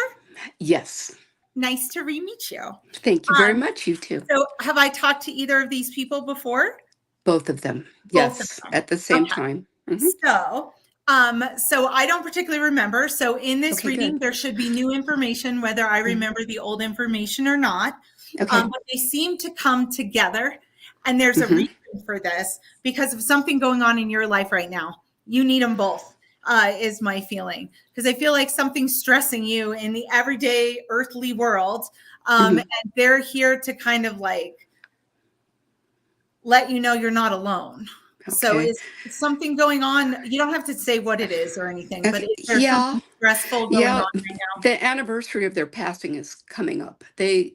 Yes. Nice to re-meet you. Thank you very much. You too. So have I talked to either of these people before? Both of them. Both Yes. of them. At the same Okay. time. So I don't particularly remember. So in this reading, good. there should be new information, whether I remember the old information or not. Okay. But they seem to come together. And there's a reason for this, because of something going on in your life right now. You need them both, is my feeling. Because I feel like something's stressing you in the everyday earthly world. And they're here to kind of like let you know you're not alone. Okay. So is something going on? You don't have to say what it is or anything, but is there something stressful going on right now? The anniversary of their passing is coming up. They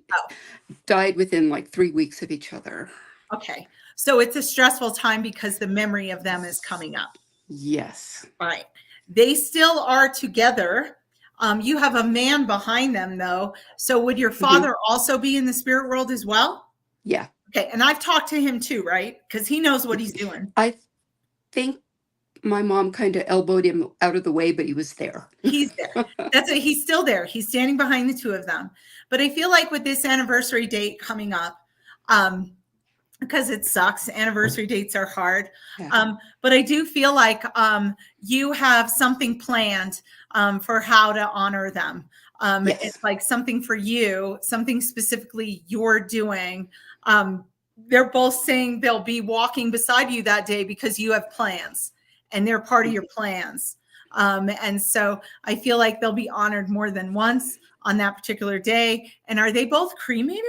died within like 3 weeks of each other. Okay. So it's a stressful time because the memory of them is coming up. Yes. Right. They still are together. You have a man behind them, though. So would your father also be in the spirit world as well? Yeah. Okay. And I've talked to him too, right? Because he knows what he's doing. I think my mom kind of elbowed him out of the way, but he was there. He's there. That's it. He's still there. He's standing behind the two of them. But I feel like with this anniversary date coming up, because it sucks. Anniversary dates are hard. Yeah. But I do feel like you have something planned for how to honor them. Yes. It's like something for you, something specifically you're doing. They're both saying they'll be walking beside you that day because you have plans and they're part of your plans. And so I feel like they'll be honored more than once on that particular day. And are they both cremated?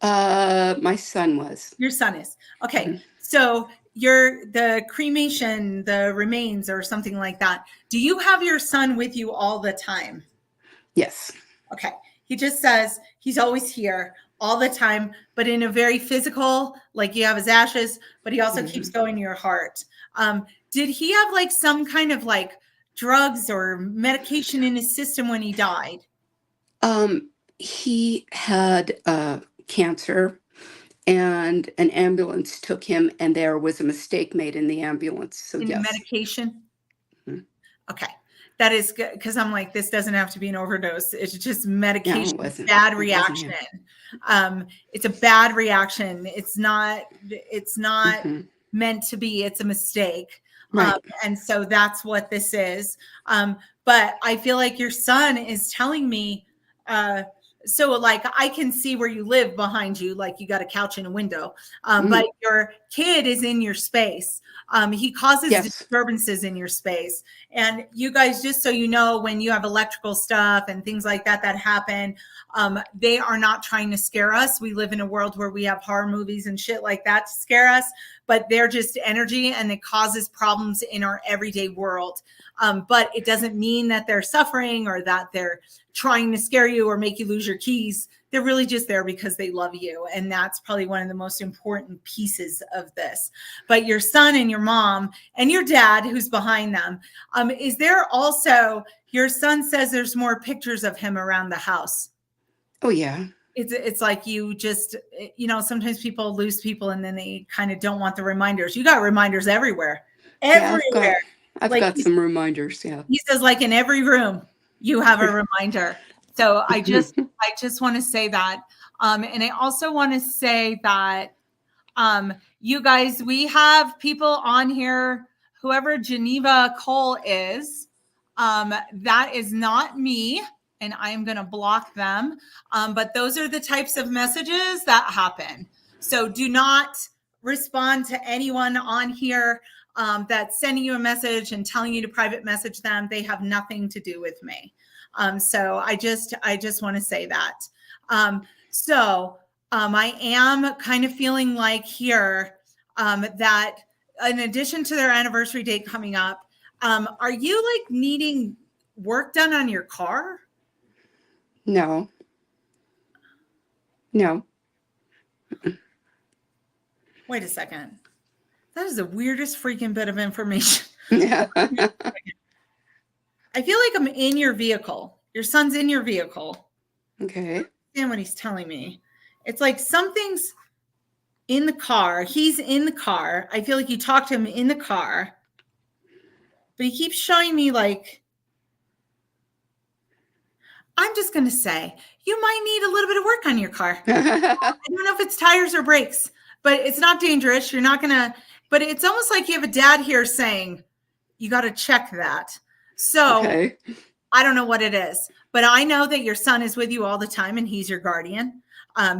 My son was. Your son is. Okay. Mhm. So the cremation, the remains or something like that. Do you have your son with you all the time? Yes. Okay. He just says he's always here all the time, but in a very physical, like you have his ashes, but he also keeps going to your heart. Did he have like some kind of like drugs or medication in his system when he died? He had cancer, and an ambulance took him, and there was a mistake made in the ambulance. So In yes. medication? Mhm. Okay. That is good because I'm like, this doesn't have to be an overdose. It's just medication, wasn't. bad It wasn't, reaction. yeah. It's a bad reaction. It's not Mhm. meant to be. It's a mistake. Right. And so that's what this is. But I feel like your son is telling me, so like I can see where you live behind you, like you got a couch and a window, but your kid is in your space. He causes Yes. disturbances in your space. And you guys, just so you know, when you have electrical stuff and things like that happen, they are not trying to scare us. We live in a world where we have horror movies and shit like that to scare us, but they're just energy and it causes problems in our everyday world. But it doesn't mean that they're suffering or that they're trying to scare you or make you lose your keys. They're really just there because they love you. And that's probably one of the most important pieces of this. But your son and your mom and your dad, who's behind them, is there also, your son says there's more pictures of him around the house. Oh yeah. It's like you just, sometimes people lose people and then they kind of don't want the reminders. You got reminders everywhere. Everywhere. I've got some reminders. Yeah. He says like in every room you have a reminder. So I just want to say that. And I also want to say that you guys, we have people on here, whoever Geneva Cole is, that is not me. And I am going to block them. But those are the types of messages that happen. So do not respond to anyone on here that's sending you a message and telling you to private message them. They have nothing to do with me. So I just want to say that. I am kind of feeling like here that in addition to their anniversary date coming up, are you like needing work done on your car? No. Wait a second. That is the weirdest freaking bit of information. Yeah. I feel like I'm in your vehicle. Your son's in your vehicle. Okay. I understand what he's telling me. It's like something's in the car. He's in the car. I feel like you talked to him in the car. But he keeps showing me like, I'm just going to say, you might need a little bit of work on your car. I don't know if it's tires or brakes, but it's not dangerous. You're not going to, but it's almost like you have a dad here saying, you got to check that. So Okay. I don't know what it is, but I know that your son is with you all the time and he's your guardian.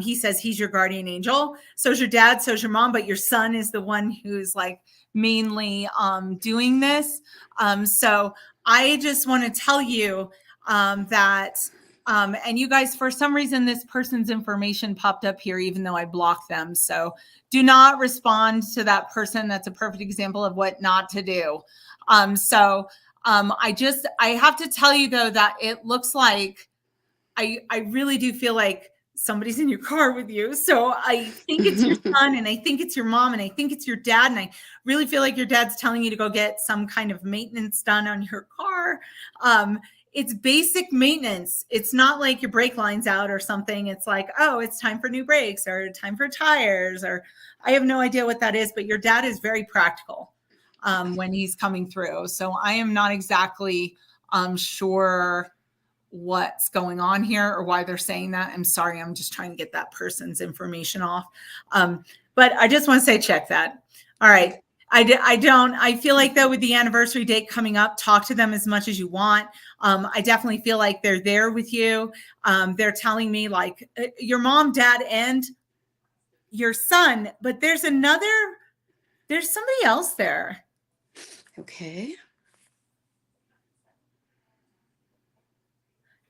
He says he's your guardian angel. So's your dad, so's your mom, but your son is the one who's like mainly doing this. So I just want to tell you that, and you guys, for some reason, this person's information popped up here, even though I blocked them. So do not respond to that person. That's a perfect example of what not to do. I have to tell you though, that it looks like I really do feel like somebody's in your car with you. So I think it's your son, and I think it's your mom, and I think it's your dad. And I really feel like your dad's telling you to go get some kind of maintenance done on your car. It's basic maintenance. It's not like your brake line's out or something. It's like, oh, it's time for new brakes or time for tires, or I have no idea what that is, but your dad is very practical when he's coming through. So I am not exactly sure what's going on here or why they're saying that. I'm sorry. I'm just trying to get that person's information off. But I just want to say, check that. All right. I feel like though, with the anniversary date coming up, talk to them as much as you want. I definitely feel like they're there with you. They're telling me like your mom, dad, and your son, but there's somebody else there. Okay.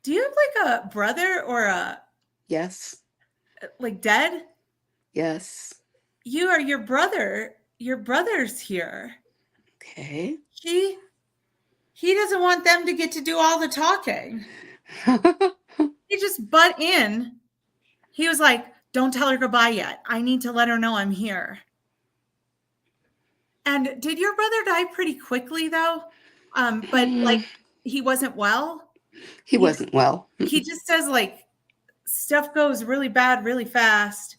Do you have like a brother or Yes. like dead? Yes. You are your brother. Your brother's here. Okay. He doesn't want them to get to do all the talking. He just butt in. He was like, don't tell her goodbye yet. I need to let her know I'm here. And did your brother die pretty quickly though? But like he wasn't well. He wasn't well. He just says like stuff goes really bad, really fast.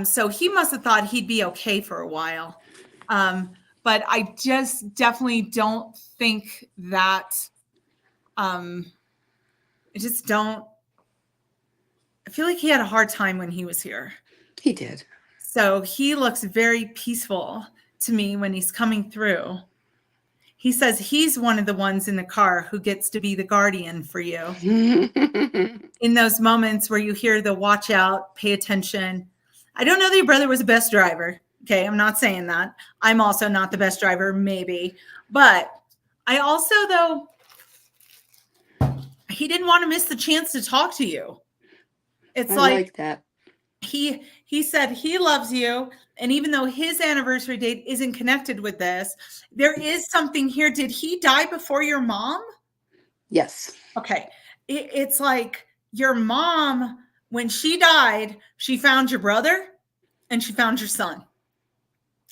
So he must have thought he'd be okay for a while. But I just definitely don't think that, I feel like he had a hard time when he was here. He did. So he looks very peaceful to me when he's coming through. He says he's one of the ones in the car who gets to be the guardian for you. In those moments where you hear the watch out, pay attention. I don't know that your brother was the best driver. Okay, I'm not saying that. I'm also not the best driver, maybe. But I also, though, he didn't want to miss the chance to talk to you. It's I like that. He said he loves you. And even though his anniversary date isn't connected with this, there is something here. Did he die before your mom? Yes. Okay. It's like your mom, when she died, she found your brother and she found your son.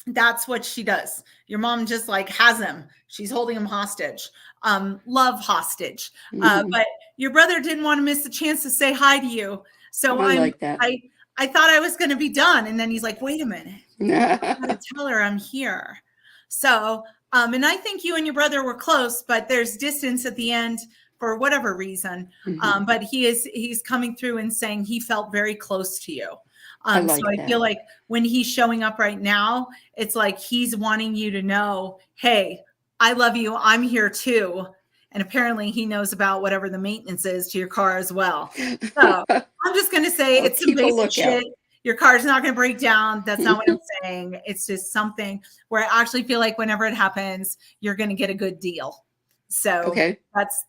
That's what she does. Your mom just like has him. She's holding him hostage, love hostage. But your brother didn't want to miss the chance to say hi to you. So I like that. I thought I was going to be done. And then he's like, wait a minute. I gotta tell her I'm here. So, and I think you and your brother were close, but there's distance at the end for whatever reason. But he's coming through and saying he felt very close to you. I like so I that. feel like when he's showing up right now, it's like he's wanting you to know, hey, I love you. I'm here too. And apparently he knows about whatever the maintenance is to your car as well. So I'm just going to say it's some basic shit. Your car's not going to break down. That's not what I'm saying. It's just something where I actually feel like whenever it happens, you're going to get a good deal. So okay.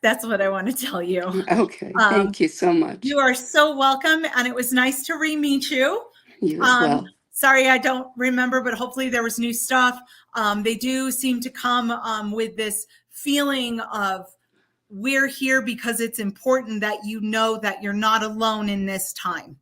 That's what I want to tell you. Okay. Thank you so much. You are so welcome. And it was nice to re-meet you. You as well. Sorry, I don't remember, but hopefully there was new stuff. They do seem to come with this feeling of we're here because it's important that you know that you're not alone in this time.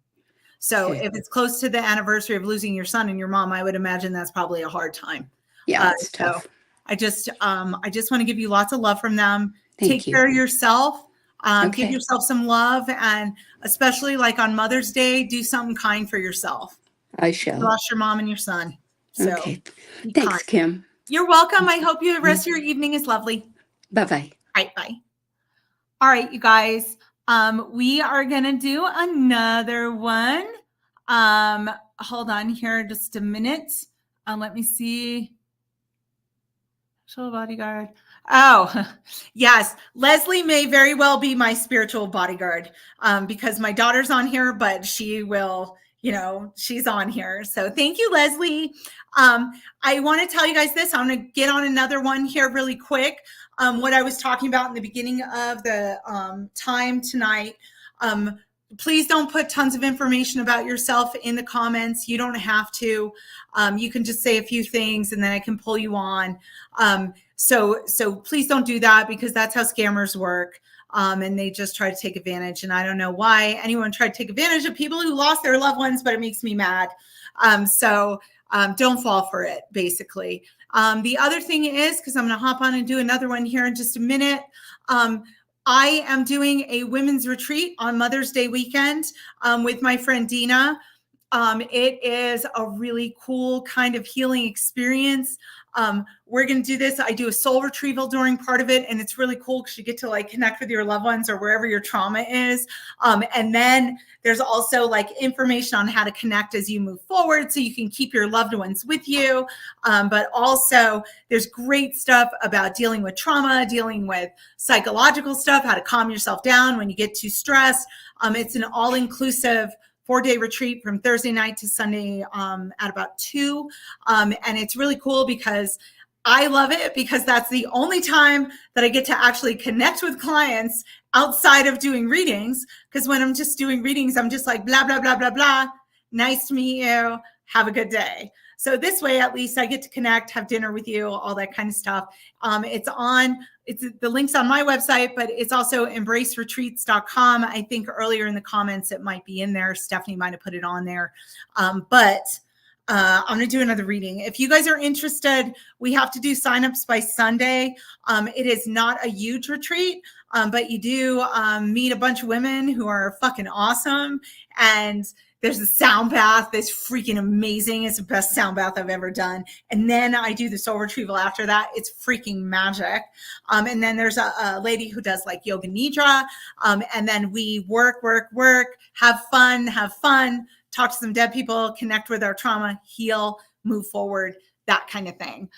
So if it's close to the anniversary of losing your son and your mom, I would imagine that's probably a hard time. Yeah, it's tough. So I just want to give you lots of love from them. Take care of yourself. Okay. Give yourself some love, and especially like on Mother's Day, do something kind for yourself. I shall. You lost your mom and your son. So okay. Thanks, kind. Kim. You're welcome. I hope the rest of your evening is lovely. Bye-bye. All right, bye. All right, you guys. We are gonna do another one. Hold on here just a minute. Let me see. Spiritual bodyguard. Oh, yes. Leslie may very well be my spiritual bodyguard because my daughter's on here, but she will, she's on here. So thank you, Leslie. I want to tell you guys this. I'm going to get on another one here really quick. What I was talking about in the beginning of the time tonight. Please don't put tons of information about yourself in the comments. You don't have to. You can just say a few things and then I can pull you on. So please don't do that because that's how scammers work. and they just try to take advantage. And I don't know why anyone tried to take advantage of people who lost their loved ones, but it makes me mad. So don't fall for it, basically. The other thing is, because I'm going to hop on and do another one here in just a minute, I am doing a women's retreat on Mother's Day weekend with my friend Dina. It is a really cool kind of healing experience. We're going to do this. I do a soul retrieval during part of it, and it's really cool because you get to like connect with your loved ones or wherever your trauma is. And then there's also like information on how to connect as you move forward so you can keep your loved ones with you. But also there's great stuff about dealing with trauma, dealing with psychological stuff, how to calm yourself down when you get too stressed. It's an all-inclusive 4-day retreat from Thursday night to Sunday at about 2. And it's really cool because I love it because that's the only time that I get to actually connect with clients outside of doing readings. Because when I'm just doing readings, I'm just like, blah, blah, blah, blah, blah. Nice to meet you. Have a good day. So this way, at least I get to connect, have dinner with you, all that kind of stuff. It's the link's on my website, but it's also embraceretreats.com. I think earlier in the comments, it might be in there. Stephanie might've put it on there. But I'm going to do another reading. If you guys are interested, we have to do signups by Sunday. It is not a huge retreat, but you do meet a bunch of women who are fucking awesome. And there's a sound bath that's freaking amazing. It's the best sound bath I've ever done. And then I do the soul retrieval after that. It's freaking magic. And then there's a lady who does like yoga nidra. And then we work, have fun, talk to some dead people, connect with our trauma, heal, move forward, that kind of thing.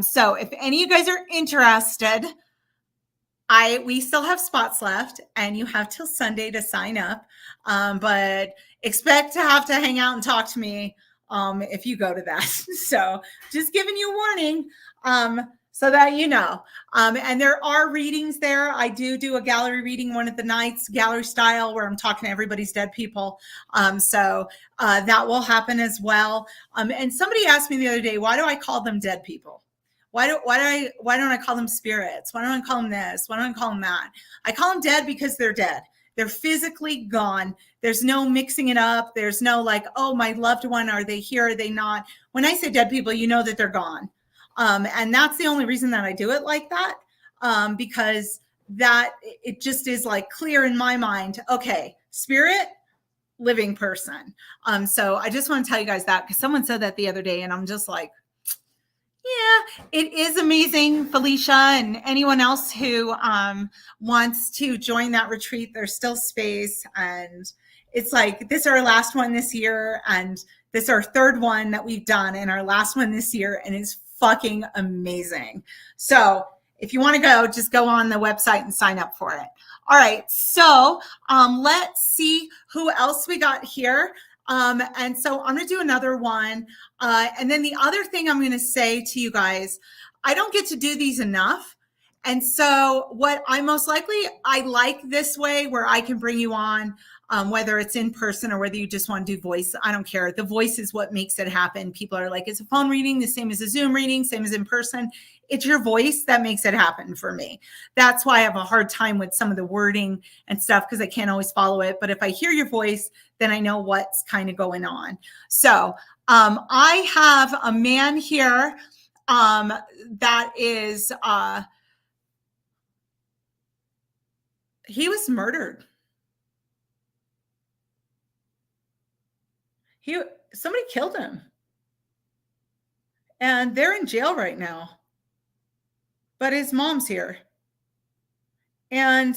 So if any of you guys are interested, we still have spots left and you have till Sunday to sign up. But expect to have to hang out and talk to me if you go to that. So just giving you a warning so that you know. And there are readings there. I do a gallery reading one of the nights, gallery style, where I'm talking to everybody's dead people. So that will happen as well. And somebody asked me the other day, why do I call them dead people? Why don't I call them spirits? Why don't I call them this? Why don't I call them that? I call them dead because they're dead. They're physically gone. There's no mixing it up. There's no like, oh, my loved one, are they here? Are they not? When I say dead people, you know that they're gone. And that's the only reason that I do it like that, because that it just is like clear in my mind. Okay, spirit, living person. So I just want to tell you guys that because someone said that the other day and I'm just like, yeah, it is amazing, Felicia, and anyone else who wants to join that retreat, there's still space. And it's like, this is our last one this year. And this is our third one that we've done and our last one this year. And it's fucking amazing. So if you want to go, just go on the website and sign up for it. All right. So let's see who else we got here. And so I'm going to do another one. And then the other thing I'm going to say to you guys, I don't get to do these enough. And so what I like this way where I can bring you on, whether it's in person or whether you just want to do voice, I don't care. The voice is what makes it happen. People are like, it's a phone reading, the same as a Zoom reading, same as in person. It's your voice that makes it happen for me. That's why I have a hard time with some of the wording and stuff because I can't always follow it. But if I hear your voice, then I know what's kind of going on. So I have a man here that is, he was murdered. Somebody killed him. And they're in jail right now. But his mom's here. And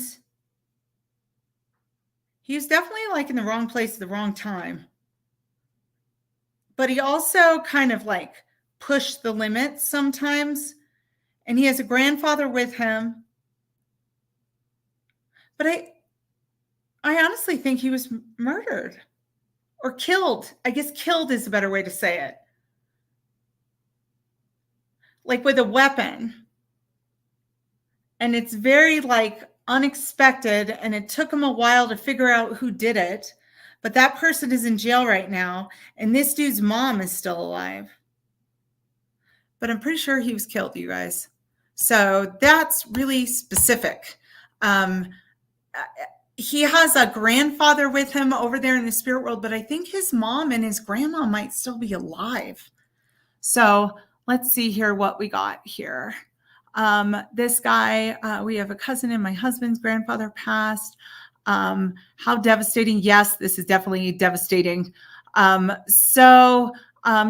he's definitely like in the wrong place at the wrong time. But he also kind of like pushed the limits sometimes. And he has a grandfather with him. But I honestly think he was murdered or killed. I guess killed is a better way to say it. Like with a weapon. And it's very like unexpected. And it took him a while to figure out who did it. But that person is in jail right now. And this dude's mom is still alive. But I'm pretty sure he was killed, you guys. So that's really specific. he has a grandfather with him over there in the spirit world, but I think his mom and his grandma might still be alive. So let's see here what we got here. This guy, we have a cousin and my husband's grandfather passed. How devastating. Yes, this is definitely devastating.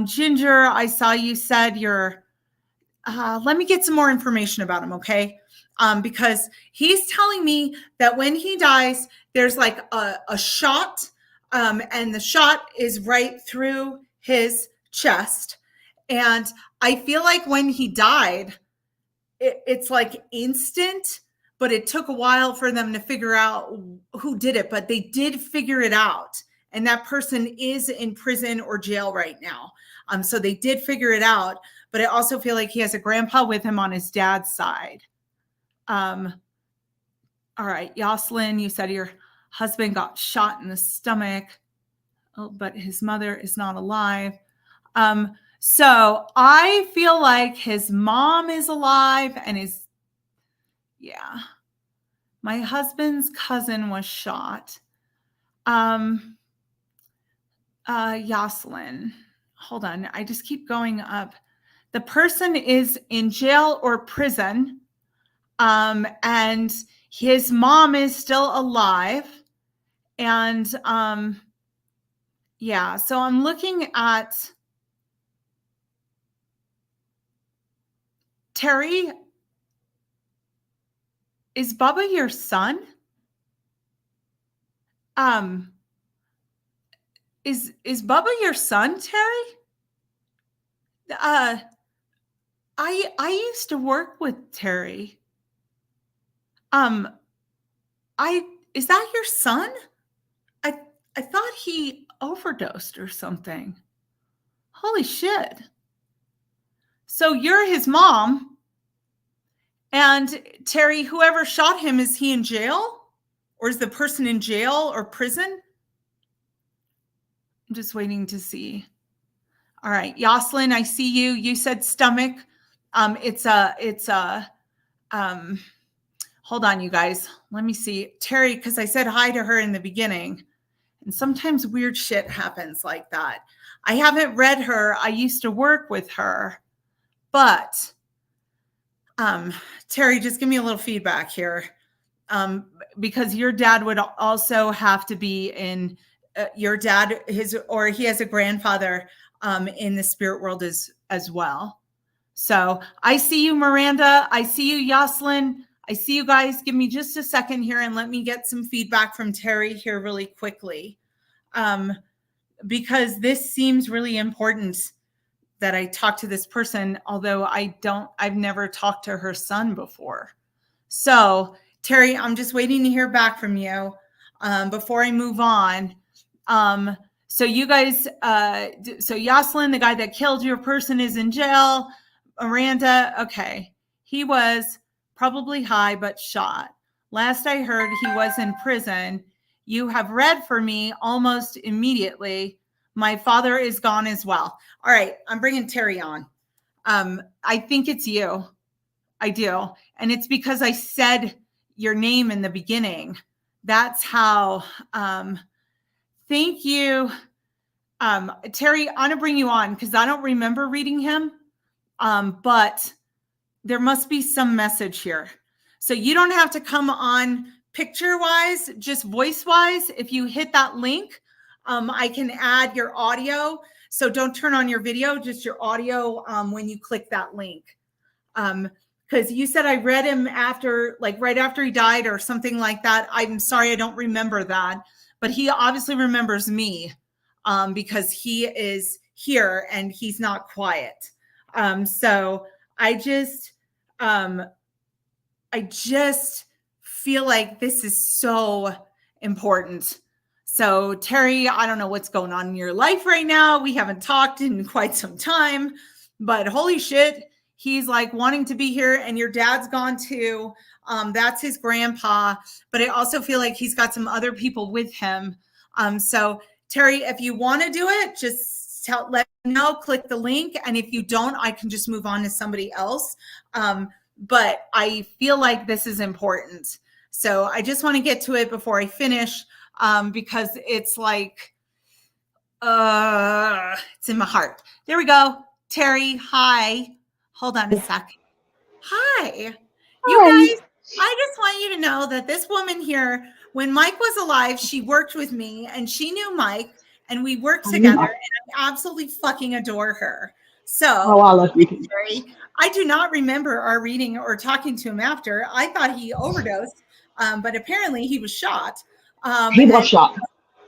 Ginger, I saw you said you're, let me get some more information about him, okay? Because he's telling me that when he dies, there's like a shot, and the shot is right through his chest. And I feel like when he died, it's like instant, but it took a while for them to figure out who did it, but they did figure it out. And that person is in prison or jail right now. So they did figure it out, but I also feel like he has a grandpa with him on his dad's side. All right, Yoselin, you said your husband got shot in the stomach, but his mother is not alive. So I feel like his mom is alive and my husband's cousin was shot. Yoselin, hold on. I just keep going up. The person is in jail or prison. And his mom is still alive. And, so I'm looking at Terry. Is Bubba your son? Is Bubba your son, Terry? I used to work with Terry. Is that your son? I thought he overdosed or something. Holy shit. So you're his mom. And Terry, whoever shot him, is he in jail? Or is the person in jail or prison? I'm just waiting to see. All right, Yoselin, I see you. You said stomach. Hold on, you guys. Let me see. Terry, because I said hi to her in the beginning. And sometimes weird shit happens like that. I haven't read her. I used to work with her. But Terry, just give me a little feedback here. Because your dad would also have to be in your dad, he has a grandfather in the spirit world as well. So I see you, Miranda. I see you, Yoselin. I see you guys. Give me just a second here and let me get some feedback from Terry here really quickly. Because this seems really important that I talk to this person, although I've never talked to her son before. So Terry, I'm just waiting to hear back from you before I move on. So you guys, so Yoselin, the guy that killed your person, is in jail. Miranda, okay. He was probably high, but shot. Last I heard, he was in prison. You have read for me almost immediately. My father is gone as well. All right, I'm bringing Terry on. I think it's you. I do. And it's because I said your name in the beginning. That's how, thank you. Terry, I'm going to bring you on because I don't remember reading him. But there must be some message here. So you don't have to come on picture-wise, just voice-wise. If you hit that link, I can add your audio. So don't turn on your video, just your audio when you click that link. Because you said I read him right after he died or something like that. I'm sorry, I don't remember that. But he obviously remembers me because he is here and he's not quiet. So I just feel like this is so important. So Terry, I don't know what's going on in your life right now. We haven't talked in quite some time, but holy shit, he's like wanting to be here and your dad's gone too. That's his grandpa, but I also feel like he's got some other people with him. So Terry, if you want to do it, just let me know, click the link. And if you don't, I can just move on to somebody else. But I feel like this is important. So I just want to get to it before I finish, because it's like, it's in my heart. There we go. Terry, hi. Hold on a sec. Hi. You guys, I just want you to know that this woman here, when Mike was alive, she worked with me and she knew Mike and we worked together and I absolutely fucking adore her. So, I love you. Terry, I do not remember our reading or talking to him after. I thought he overdosed, but apparently he was shot. He was shot.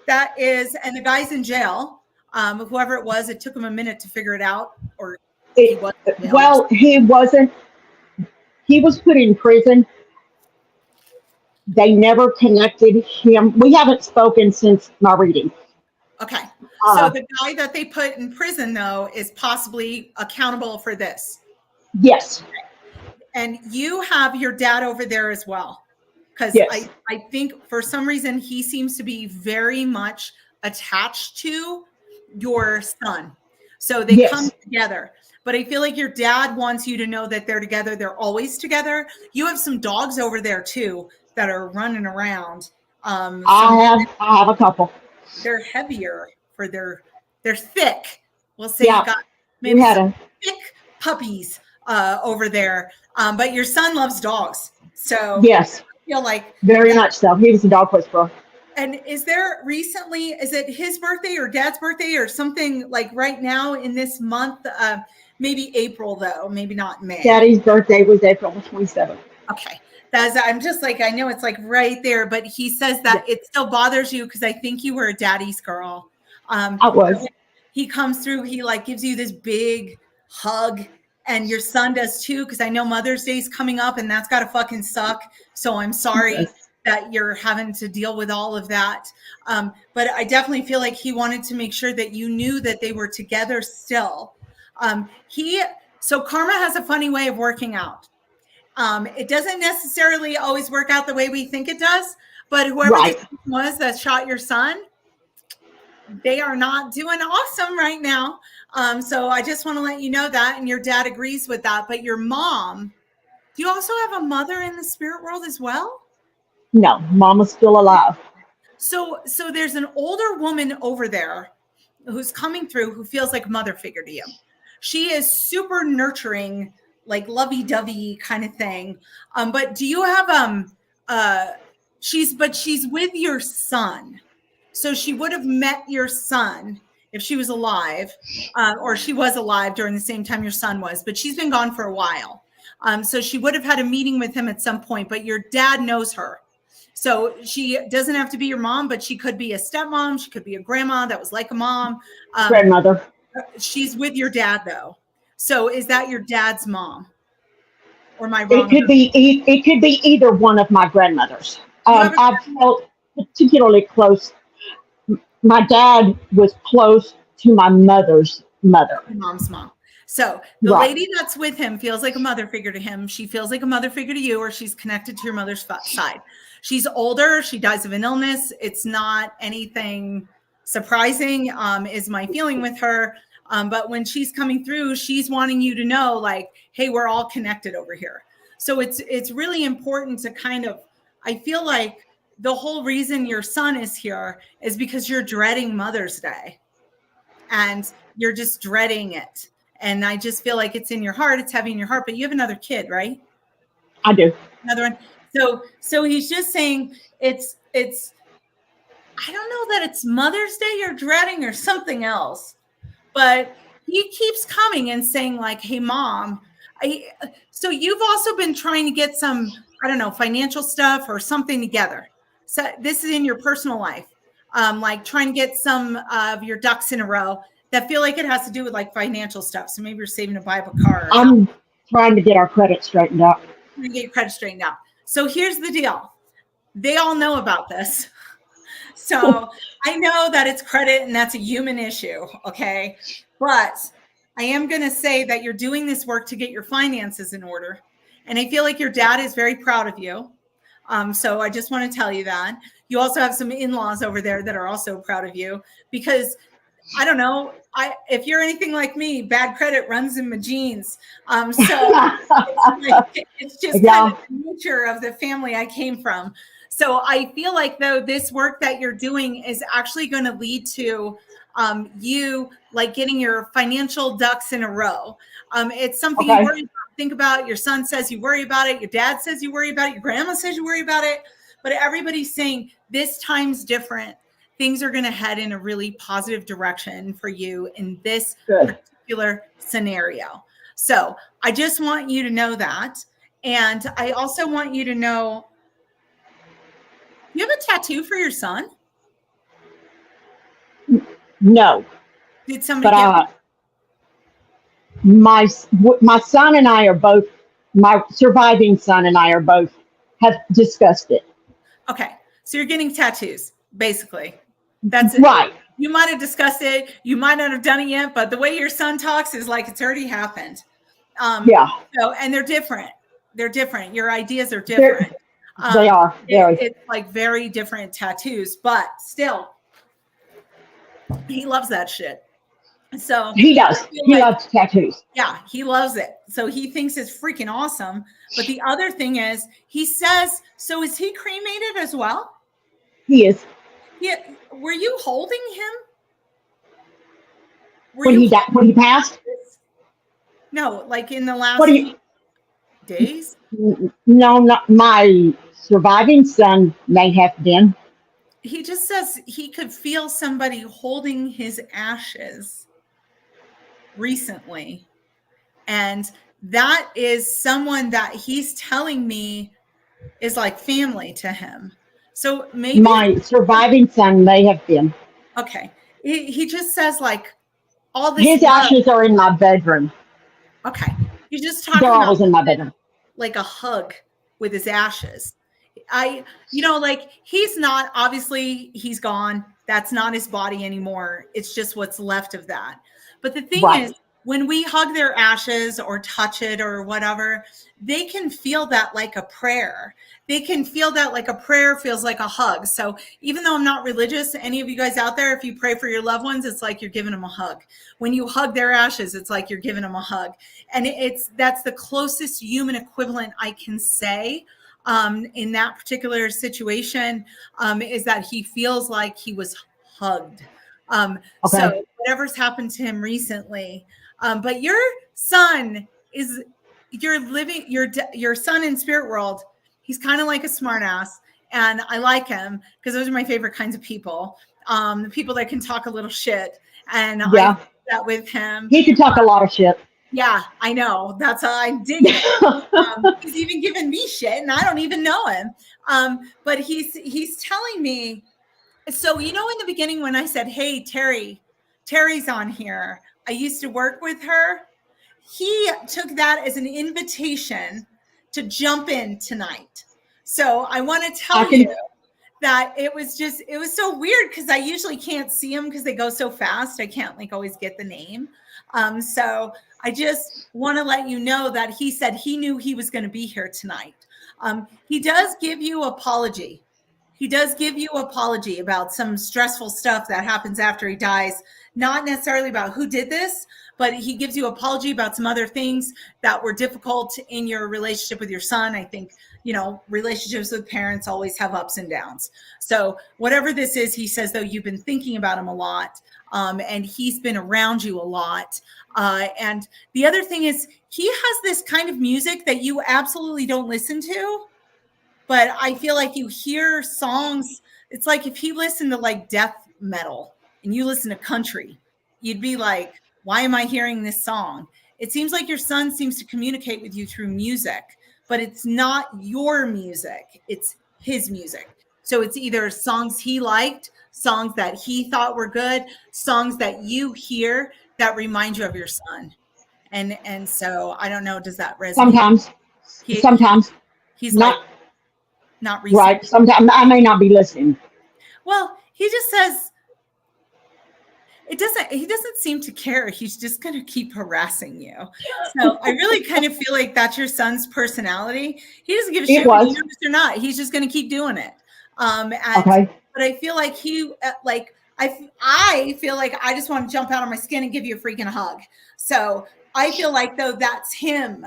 That is, and the guy's in jail. Whoever it was, it took him a minute to figure it out. Or he wasn't. He was put in prison. They never connected him. We haven't spoken since my reading. Okay. So the guy that they put in prison, though, is possibly accountable for this. Yes. And you have your dad over there as well. Because yes. I think for some reason he seems to be very much attached to your son. So they yes. come together. But I feel like your dad wants you to know that they're together. They're always together. You have some dogs over there, too, that are running around. I have a couple. They're heavier for they're thick. We'll say yeah. you got maybe some thick puppies over there. But your son loves dogs. So yes. I feel like very much so. He was a dog whisperer. And is it his birthday or dad's birthday or something like right now in this month? Maybe April, though, maybe not May. Daddy's birthday was April 27th. Okay. I'm just like, I know it's like right there, but he says that it still bothers you because I think you were a daddy's girl. I was. He comes through, he like gives you this big hug, and your son does too, because I know Mother's Day's coming up and that's got to fucking suck. So I'm sorry that you're having to deal with all of that. But I definitely feel like he wanted to make sure that you knew that they were together still. So karma has a funny way of working out. It doesn't necessarily always work out the way we think it does, but whoever this was that shot your son, they are not doing awesome right now. So I just want to let you know that, and your dad agrees with that. But your mom, do you also have a mother in the spirit world as well? No, Mama's still alive. So there's an older woman over there who's coming through who feels like a mother figure to you. She is super nurturing, like lovey-dovey kind of thing. But do you have she's with your son. So she would have met your son if she was alive, or she was alive during the same time your son was, but she's been gone for a while. So she would have had a meeting with him at some point, but your dad knows her. So she doesn't have to be your mom, but she could be a stepmom. She could be a grandma that was like a mom. Grandmother. She's with your dad, though. So is that your dad's mom? Or am I wrong? It could be either one of my grandmothers. I've felt particularly close. My dad was close to my mother's mother. Your mom's mom. So the lady that's with him feels like a mother figure to him. She feels like a mother figure to you, or she's connected to your mother's side. She's older. She dies of an illness. It's not anything surprising, is my feeling with her. But when she's coming through, she's wanting you to know, like, hey, we're all connected over here. So it's really important to kind of, I feel like the whole reason your son is here is because you're dreading Mother's Day. And you're just dreading it. And I just feel like it's in your heart. It's heavy in your heart. But you have another kid, right? I do. Another one. So he's just saying it's I don't know that it's Mother's Day you're dreading or something else. But he keeps coming and saying, like, hey, Mom. So you've also been trying to get some, I don't know, financial stuff or something together. So this is in your personal life. Like trying to get some of your ducks in a row that feel like it has to do with like financial stuff. So maybe you're saving to buy a car. I'm trying to get our credit straightened out. Get your credit straightened out. So here's the deal. They all know about this. So I know that it's credit and that's a human issue. Okay. But I am going to say that you're doing this work to get your finances in order. And I feel like your dad is very proud of you. So I just want to tell you that. You also have some in-laws over there that are also proud of you because I don't know. If you're anything like me, bad credit runs in my genes. So it's just kind of the nature of the family I came from. So I feel like though this work that you're doing is actually going to lead to you like getting your financial ducks in a row. It's something you worry about, think about. Your son says you worry about it. Your dad says you worry about it. Your grandma says you worry about it. But everybody's saying this time's different. Things are going to head in a really positive direction for you in this particular scenario. So I just want you to know that. And I also want you to know, you have a tattoo for your son? No. Did somebody get my son and I are both, my surviving son and I are both have discussed it. Okay. So you're getting tattoos, basically. That's it. Right. You might have discussed it. You might not have done it yet, but the way your son talks is like it's already happened. So, and they're different. They're different. Your ideas are different. They are. It's like very different tattoos, but still, he loves that shit. So he does. He loves tattoos. Yeah, he loves it. So he thinks it's freaking awesome. But the other thing is, he says, so is he cremated as well? He is. Yeah. Were you holding him? When he passed? No, like in the last days? No, not my surviving son may have been. He just says he could feel somebody holding his ashes recently. And that is someone that he's telling me is like family to him. So maybe my surviving son may have been. Okay. He just says like all this. His ashes are in my bedroom. Okay. He's just talking They're about always in my bedroom. Like a hug with his ashes. Like he's not, obviously he's gone. That's not his body anymore. It's just what's left of that. But the thing is, when we hug their ashes or touch it or whatever, they can feel that like a prayer. They can feel that like a prayer feels like a hug. So even though I'm not religious, any of you guys out there, if you pray for your loved ones, it's like you're giving them a hug. When you hug their ashes, it's like you're giving them a hug. And that's the closest human equivalent I can say in that particular situation, is that he feels like he was hugged. So whatever's happened to him recently, but your son is, your son in spirit world. He's kind of like a smart ass, and I like him because those are my favorite kinds of people. The people that can talk a little shit, and I do that with him. He can talk a lot of shit. Yeah, I know. That's how I dig it. He's even giving me shit, and I don't even know him. But he's telling me. So, in the beginning when I said, hey, Terry's on here. I used to work with her. He took that as an invitation to jump in tonight. So I want to tell you that it was so weird because I usually can't see them because they go so fast. I can't always get the name. So I just want to let you know that he said he knew he was going to be here tonight. He does give you apology. He does give you apology about some stressful stuff that happens after he dies, not necessarily about who did this, but he gives you apology about some other things that were difficult in your relationship with your son. I think, relationships with parents always have ups and downs. So whatever this is, he says, though, you've been thinking about him a lot, and he's been around you a lot. And the other thing is he has this kind of music that you absolutely don't listen to. But I feel like you hear songs. It's like if he listened to death metal and you listen to country, you'd be like, why am I hearing this song? It seems like your son seems to communicate with you through music, but it's not your music. It's his music. So it's either songs he liked, songs that he thought were good, songs that you hear that remind you of your son. And so I don't know, does that resonate? Sometimes. He's not recent. Right. Sometimes I may not be listening. Well, he just says he doesn't seem to care. He's just going to keep harassing you. So I really kind of feel like that's your son's personality. He doesn't give a shit whether you know this or not. He's just going to keep doing it. But I feel like I feel like I just want to jump out of my skin and give you a freaking hug. So I feel like though that's him.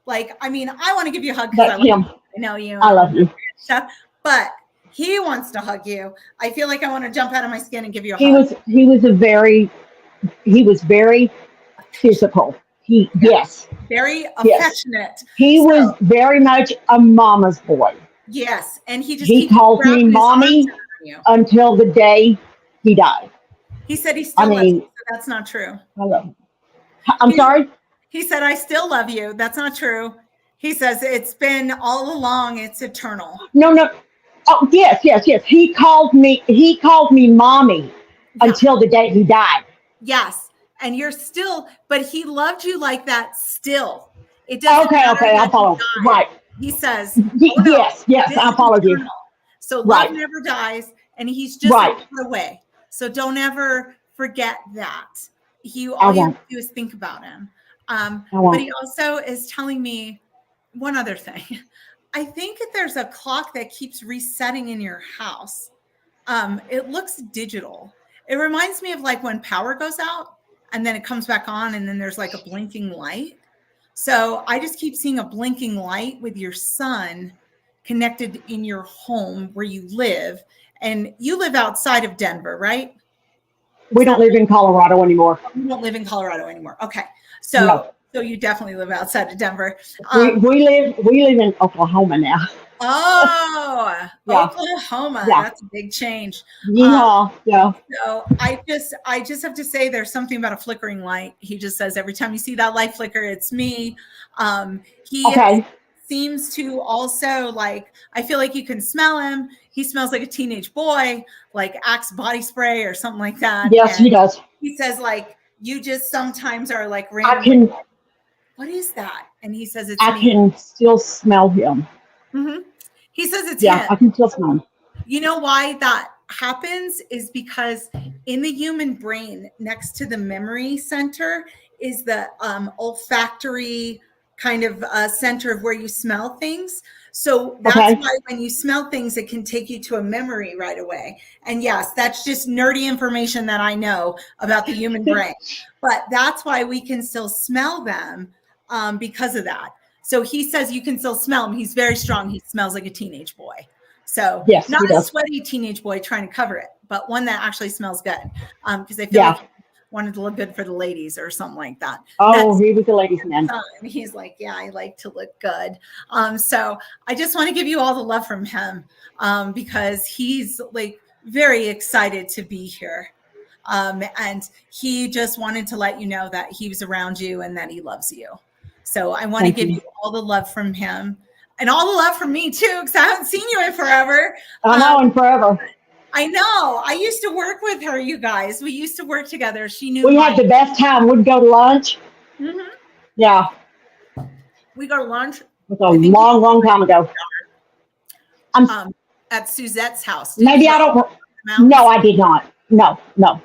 Like, I mean, I want to give you a hug because That's him. I know you. I love you. Stuff, but he wants to hug you. I feel like I want to jump out of my skin and give you a hug. He was very physical. Yes. Very Yes. affectionate. He was very much a mama's boy. Yes. And he just He keeps called wrapping me his arms mommy around you. until the day he died. He said he still loves mean- you. So that's not true. I love him. I'm sorry? He said, I still love you. That's not true. He says it's been all along. It's eternal. No. Oh, yes. He called me mommy until the day he died. Yes. And you're still, but he loved you like that still. It doesn't Okay, matter that I'll he follow. died. Right. He says, Yes, this I is followed you. eternal. So love Right. never dies, and he's just Right. far away. So don't ever forget that. All I you have won't. to do is think about him. I But won't. he also is telling me one other thing. I think that there's a clock that keeps resetting in your house. It looks digital. It reminds me of like when power goes out and then it comes back on and then there's like a blinking light. So I just keep seeing a blinking light with your son connected in your home where you live. And you live outside of Denver, right? We don't live in Colorado anymore. You don't live in Colorado anymore. Okay. So, No. so you definitely live outside of Denver. We live in Oklahoma now. Oh, Yeah. Oklahoma. Yeah. That's a big change. Yeah. So I just have to say there's something about a flickering light. He just says every time you see that light flicker, it's me. He Okay. seems to also like, I feel like you can smell him. He smells like a teenage boy, like Axe body spray or something like that. Yes, And he does. he says like, you just sometimes are like I randomly, can what is that? And he says it's I me. can still smell him. Mhm. He says it's Yeah, him. I can still smell him. You know why that happens is because in the human brain, next to the memory center, is the olfactory kind of center of where you smell things. So that's Okay. why when you smell things, it can take you to a memory right away. And yes, that's just nerdy information that I know about the human brain. But that's why we can still smell them because of that. So he says you can still smell him. He's very strong. He smells like a teenage boy. So Yes, not he a does. sweaty teenage boy trying to cover it, but one that actually smells good. Because I feel Yeah. like he wanted to look good for the ladies or something like that. Oh, he was a ladies' man. And he's like, yeah, I like to look good. So I just want to give you all the love from him because he's like very excited to be here. And he just wanted to let you know that he was around you and that he loves you. So I want to Thank give you. you all the love from him and all the love from me too, because I haven't seen you in forever. I know, and forever. I know. I used to work with her, you guys. We used to work together. She knew We had the best time. We'd go to lunch. Mhm. Yeah, We go to lunch it was a long time ago. at Suzette's house. Did Maybe you I don't. remember? No, I did not. No.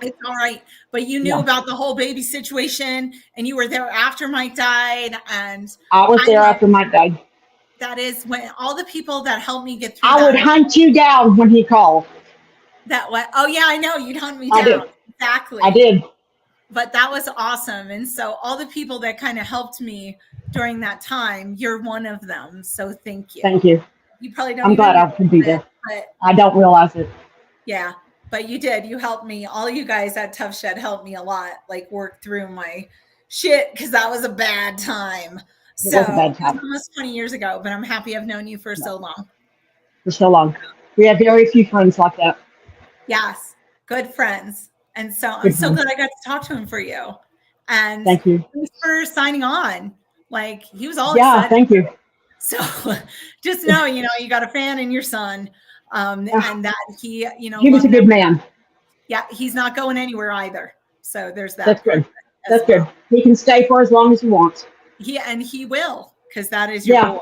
It's all right. But you knew No. about the whole baby situation and you were there after Mike died. And I was I there know. after Mike died. that is when all the people that helped me get through I would that. hunt you down when he called. That way. Oh yeah, I know. You'd hunt me I down. did. Exactly. I did. But that was awesome. And so all the people that kind of helped me during that time, you're one of them. So thank you. Thank you. You probably don't I'm even glad I know could be it, there. but I don't realize it. yeah, but you did. You helped me. All you guys at Tough Shed helped me a lot, like work through my shit because that was a bad time. It So was a bad time. it's almost 20 years ago, but I'm happy I've known you for so long. For so long. We have very few friends like that. Yes, good friends. And so I'm Good so friends. glad I got to talk to him for you. And Thank you. thanks for signing on. Like he was all Yeah, excited. thank you. So just know, you got a fan in your son. And that he, He was a loved good him. man. Yeah, he's not going anywhere either. So there's that. That's good. as That's good. well. He can stay for as long as he wants. He will, because that is your Yeah. boy.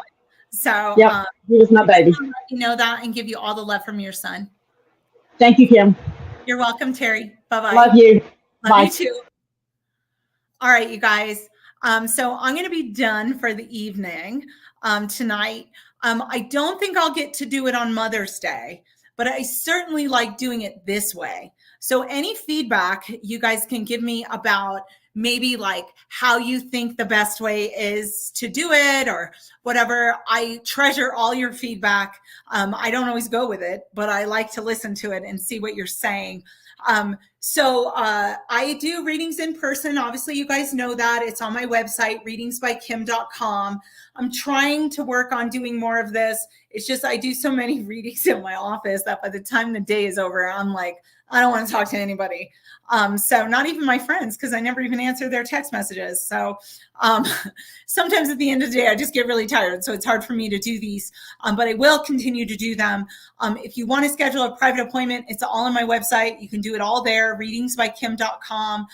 So Yep. He was my baby. I just wanna let you know that and give you all the love from your son. Thank you, Kim. You're welcome, Terry. Bye-bye. Love you. Love Bye. you too. All right, you guys. So I'm going to be done for the evening tonight. I don't think I'll get to do it on Mother's Day, but I certainly like doing it this way. So any feedback you guys can give me about maybe like how you think the best way is to do it or whatever. I treasure all your feedback. I don't always go with it, but I like to listen to it and see what you're saying. So I do readings in person. Obviously, you guys know that. It's on my website, readingsbykim.com. I'm trying to work on doing more of this. It's just I do so many readings in my office that by the time the day is over, I'm like, I don't want to talk to anybody. So not even my friends, because I never even answer their text messages. So sometimes at the end of the day, I just get really tired. So it's hard for me to do these, but I will continue to do them. If you want to schedule a private appointment, it's all on my website. You can do it all there, readingsbykim.com.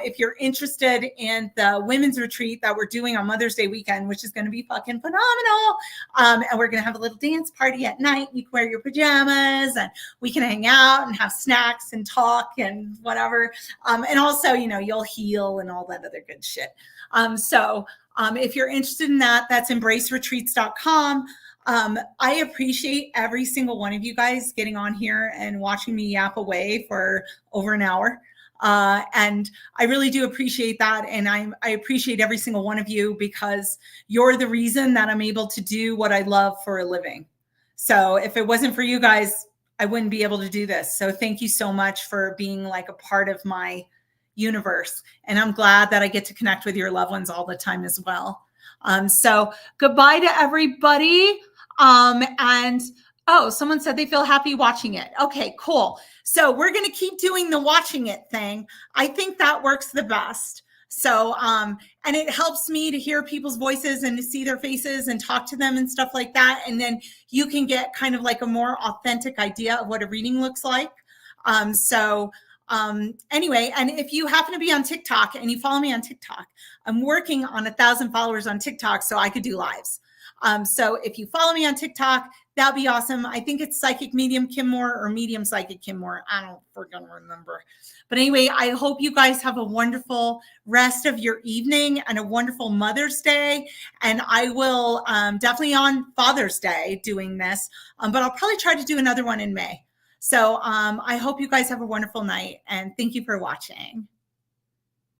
If you're interested in the women's retreat that we're doing on Mother's Day weekend, which is going to be fucking phenomenal. And we're going to have a little dance party at night. You can wear your pajamas and we can hang out and have snacks and talk and whatever. And also, you know, you'll heal and all that other good shit. So if you're interested in that, that's embraceretreats.com. I appreciate every single one of you guys getting on here and watching me yap away for over an hour. And I really do appreciate that. And I appreciate every single one of you because you're the reason that I'm able to do what I love for a living. So if it wasn't for you guys, I wouldn't be able to do this. So thank you so much for being like a part of my universe. And I'm glad that I get to connect with your loved ones all the time as well. So goodbye to everybody. And oh, someone said they feel happy watching it. Okay, cool. So we're going to keep doing the watching it thing. I think that works the best. So, and it helps me to hear people's voices and to see their faces and talk to them and stuff like that. And then you can get kind of like a more authentic idea of what a reading looks like. Anyway, and if you happen to be on TikTok and you follow me on TikTok, I'm working on 1,000 followers on TikTok so I could do lives. So if you follow me on TikTok, that'd be awesome. I think it's Psychic Medium Kim Moore or Medium Psychic Kim Moore. I don't freaking remember. But anyway, I hope you guys have a wonderful rest of your evening and a wonderful Mother's Day. And I will definitely on Father's Day doing this, but I'll probably try to do another one in May. So I hope you guys have a wonderful night and thank you for watching.